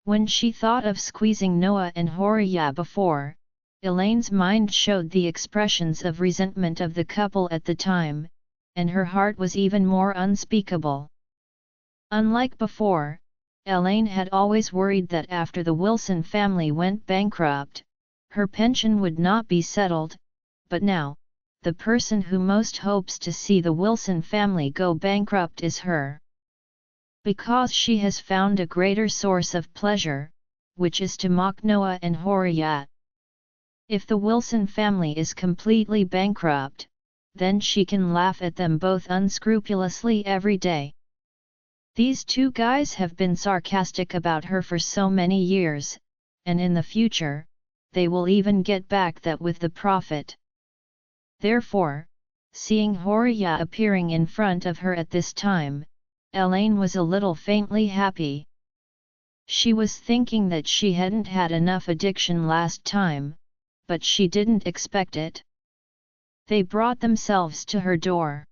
When she thought of squeezing Noah and Horia before, Elaine's mind showed the expressions of resentment of the couple at the time, and her heart was even more unspeakable. Unlike before, Elaine had always worried that after the Wilson family went bankrupt, her pension would not be settled, but now, the person who most hopes to see the Wilson family go bankrupt is her. Because she has found a greater source of pleasure, which is to mock Noah and Horia. If the Wilson family is completely bankrupt, then she can laugh at them both unscrupulously every day. These two guys have been sarcastic about her for so many years, and in the future, they will even get back that with the profit. Therefore, seeing Horia appearing in front of her at this time, Elaine was a little faintly happy. She was thinking that she hadn't had enough addiction last time, but she didn't expect it. They brought themselves to her door.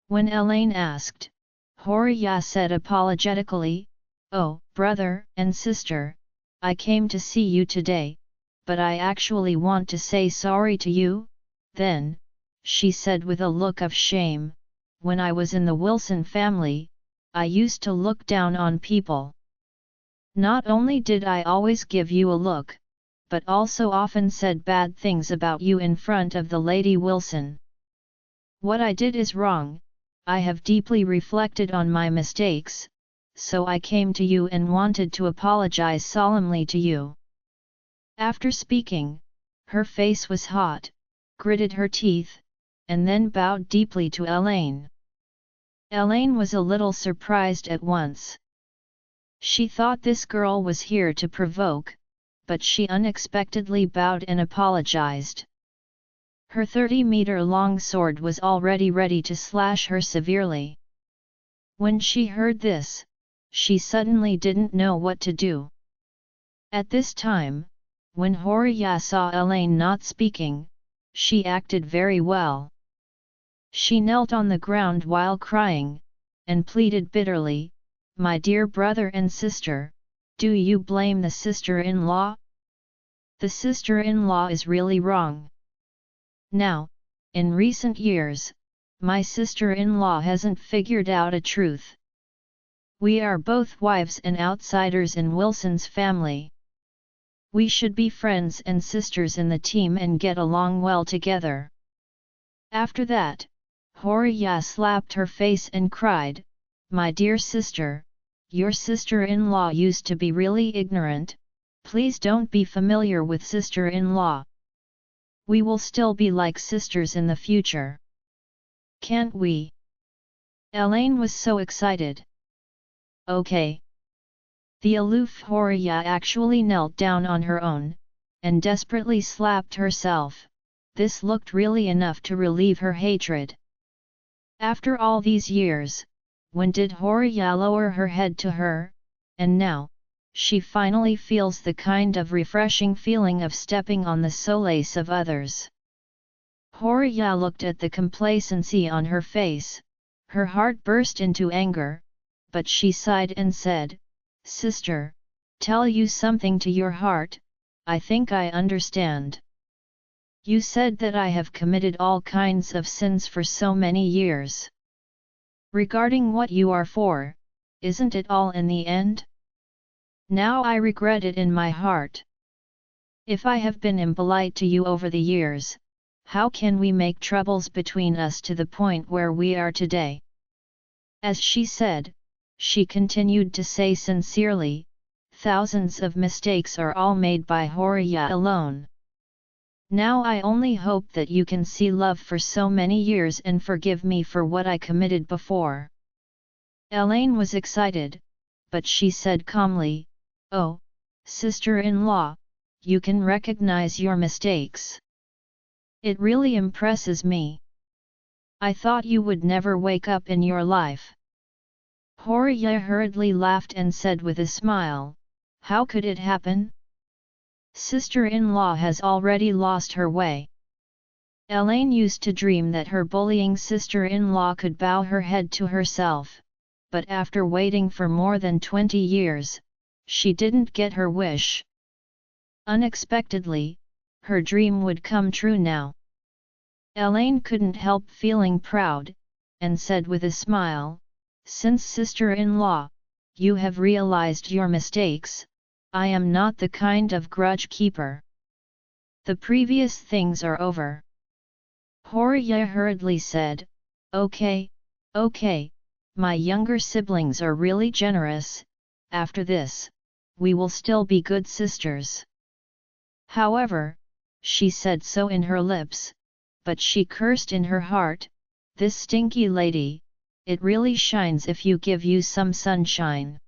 When Elaine asked, Horia said apologetically, "Oh, brother and sister, I came to see you today, but I actually want to say sorry to you." Then, she said with a look of shame, "When I was in the Wilson family, I used to look down on people. Not only did I always give you a look, but also often said bad things about you in front of the Lady Wilson. What I did is wrong. I have deeply reflected on my mistakes, so I came to you and wanted to apologize solemnly to you." After speaking, her face was hot, gritted her teeth, and then bowed deeply to Elaine. Elaine was a little surprised at once. She thought this girl was here to provoke, but she unexpectedly bowed and apologized. Her 30-meter-long sword was already ready to slash her severely. When she heard this, she suddenly didn't know what to do. At this time, when Horia saw Elaine not speaking, she acted very well. She knelt on the ground while crying, and pleaded bitterly, "My dear brother and sister, do you blame the sister-in-law? The sister-in-law is really wrong. Now, in recent years, my sister-in-law hasn't figured out a truth. We are both wives and outsiders in Wilson's family. We should be friends and sisters in the team and get along well together." After that, Horia slapped her face and cried, "My dear sister, your sister-in-law used to be really ignorant. Please don't be familiar with sister-in-law. We will still be like sisters in the future. Can't we?" Elaine was so excited. "Okay." The aloof Horia actually knelt down on her own, and desperately slapped herself. This looked really enough to relieve her hatred. After all these years, when did Horia lower her head to her? And now, she finally feels the kind of refreshing feeling of stepping on the solace of others. Horia looked at the complacency on her face. Her heart burst into anger, but she sighed and said, "Sister, tell you something to your heart, I think I understand. You said that I have committed all kinds of sins for so many years. Regarding what you are for, isn't it all in the end? Now I regret it in my heart. If I have been impolite to you over the years, how can we make troubles between us to the point where we are today?" As she said, she continued to say sincerely, "Thousands of mistakes are all made by Horia alone. Now I only hope that you can see love for so many years and forgive me for what I committed before." Elaine was excited, but she said calmly, "Oh, sister-in-law, you can recognize your mistakes. It really impresses me. I thought you would never wake up in your life." Horia hurriedly laughed and said with a smile, "How could it happen? Sister-in-law has already lost her way." Elaine used to dream that her bullying sister-in-law could bow her head to herself, but after waiting for more than 20 years, she didn't get her wish. Unexpectedly, her dream would come true now. Elaine couldn't help feeling proud, and said with a smile, "Since sister-in-law, you have realized your mistakes, I am not the kind of grudge keeper. The previous things are over." Horia hurriedly said, Okay, my younger siblings are really generous, after this, we will still be good sisters." However, she said so in her lips, but she cursed in her heart, "This stinky lady, it really shines if you give you some sunshine."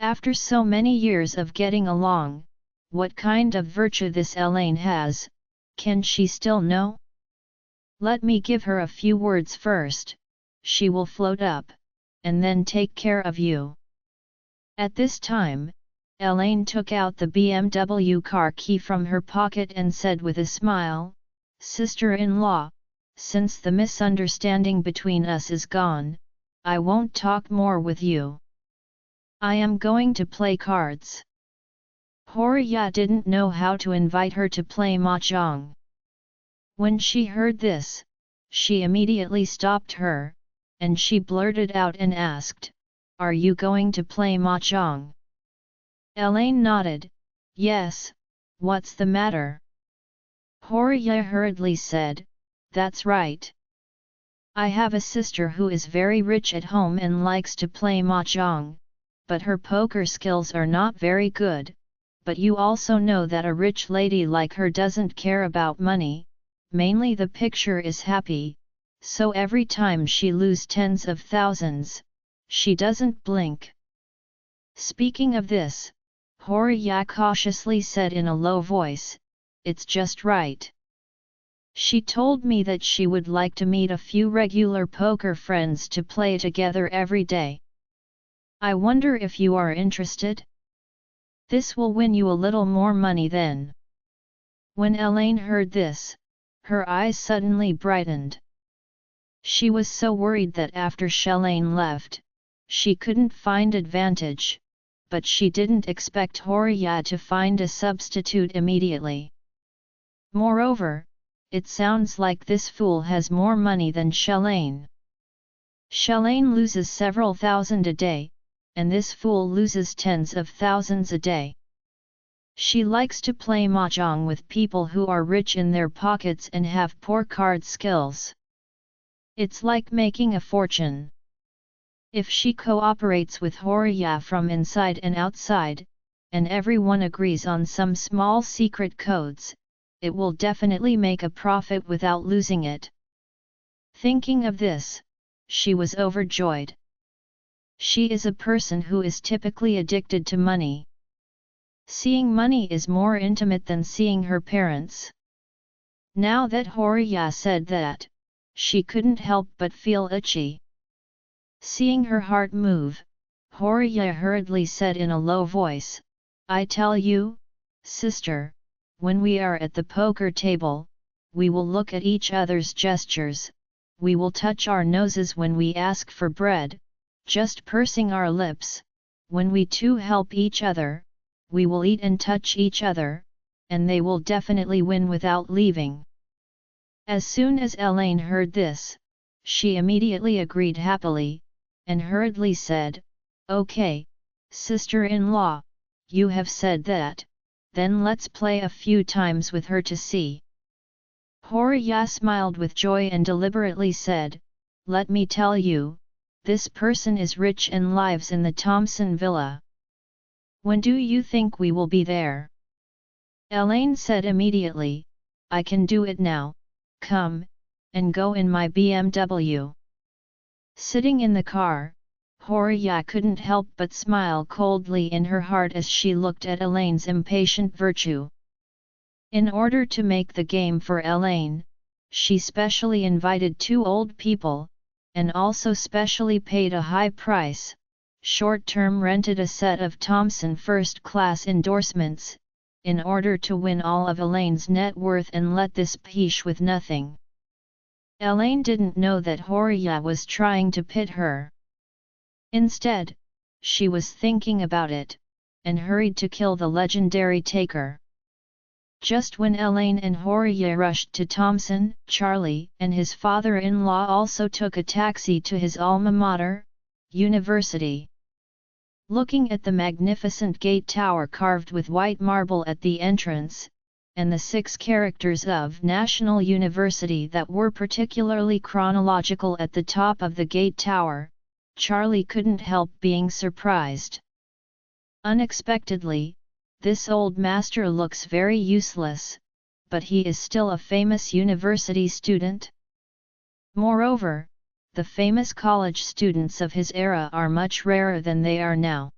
After so many years of getting along, what kind of virtue this Elaine has, can she still know? Let me give her a few words first, she will float up, and then take care of you. At this time, Elaine took out the BMW car key from her pocket and said with a smile, "Sister-in-law, since the misunderstanding between us is gone, I won't talk more with you. I am going to play cards." Horia didn't know how to invite her to play mahjong. When she heard this, she immediately stopped her, and she blurted out and asked, "Are you going to play mahjong?" Elaine nodded, "Yes, what's the matter?" Horia hurriedly said, "That's right. I have a sister who is very rich at home and likes to play mahjong, but her poker skills are not very good, but you also know that a rich lady like her doesn't care about money, mainly the picture is happy, so every time she lose tens of thousands, she doesn't blink." Speaking of this, Horia cautiously said in a low voice, "It's just right. She told me that she would like to meet a few regular poker friends to play together every day. I wonder if you are interested? This will win you a little more money then." When Elaine heard this, her eyes suddenly brightened. She was so worried that after Shalane left, she couldn't find advantage, but she didn't expect Horia to find a substitute immediately. Moreover, it sounds like this fool has more money than Shalane. Shalane loses several thousand a day, and this fool loses tens of thousands a day. She likes to play mahjong with people who are rich in their pockets and have poor card skills. It's like making a fortune. If she cooperates with Horia from inside and outside, and everyone agrees on some small secret codes, it will definitely make a profit without losing it. Thinking of this, she was overjoyed. She is a person who is typically addicted to money. Seeing money is more intimate than seeing her parents. Now that Horia said that, she couldn't help but feel itchy. Seeing her heart move, Horia hurriedly said in a low voice, "I tell you, sister, when we are at the poker table, we will look at each other's gestures, we will touch our noses when we ask for bread, just pursing our lips, when we two help each other, we will eat and touch each other, and they will definitely win without leaving." As soon as Elaine heard this, she immediately agreed happily, and hurriedly said, "Okay, sister-in-law, you have said that, then let's play a few times with her to see." Horia smiled with joy and deliberately said, "Let me tell you, this person is rich and lives in the Thompson Villa. When do you think we will be there?" Elaine said immediately, "I can do it now, come, and go in my BMW." Sitting in the car, Horia couldn't help but smile coldly in her heart as she looked at Elaine's impatient virtue. In order to make the game for Elaine, she specially invited two old people, and also specially paid a high price, short-term rented a set of Thomson first-class endorsements, in order to win all of Elaine's net worth and let this piece with nothing. Elaine didn't know that Horia was trying to pit her. Instead, she was thinking about it, and hurried to kill the legendary taker. Just when Elaine and Horia rushed to Thomson, Charlie and his father-in-law also took a taxi to his alma mater, University. Looking at the magnificent gate tower carved with white marble at the entrance, and the 6 characters of National University that were particularly chronological at the top of the gate tower, Charlie couldn't help being surprised. Unexpectedly, this old master looks very useless, but he is still a famous university student. Moreover, the famous college students of his era are much rarer than they are now.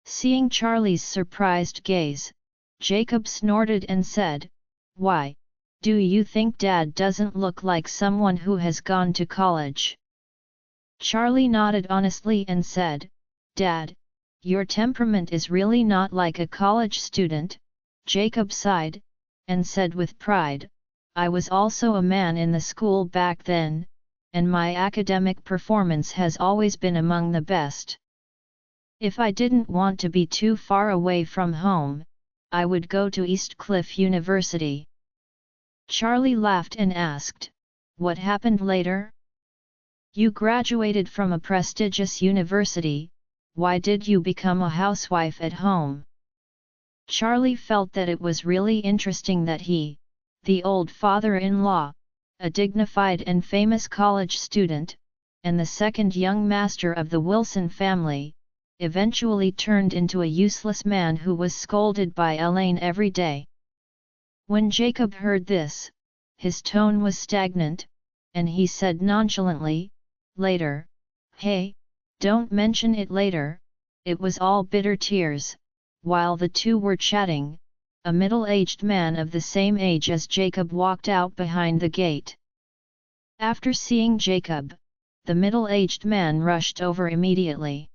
Seeing Charlie's surprised gaze, Jacob snorted and said, "Why, do you think Dad doesn't look like someone who has gone to college?" Charlie nodded honestly and said, "Dad, your temperament is really not like a college student." Jacob sighed, and said with pride, "I was also a man in the school back then, and my academic performance has always been among the best. If I didn't want to be too far away from home, I would go to East Cliff University." Charlie laughed and asked, "What happened later? You graduated from a prestigious university, why did you become a housewife at home?" Charlie felt that it was really interesting that he, the old father-in-law, a dignified and famous college student, and the second young master of the Wilson family, eventually turned into a useless man who was scolded by Elaine every day. When Jacob heard this, his tone was stagnant, and he said nonchalantly, "Later, hey, don't mention it later." It was all bitter tears. While the two were chatting, a middle-aged man of the same age as Jacob walked out behind the gate. After seeing Jacob, the middle-aged man rushed over immediately.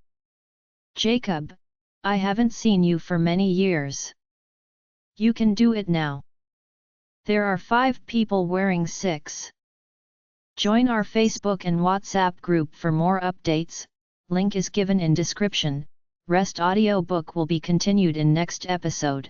"Jacob, I haven't seen you for many years. You can do it now. There are 5 people wearing 6. Join our Facebook and WhatsApp group for more updates, link is given in description. Rest audiobook will be continued in next episode.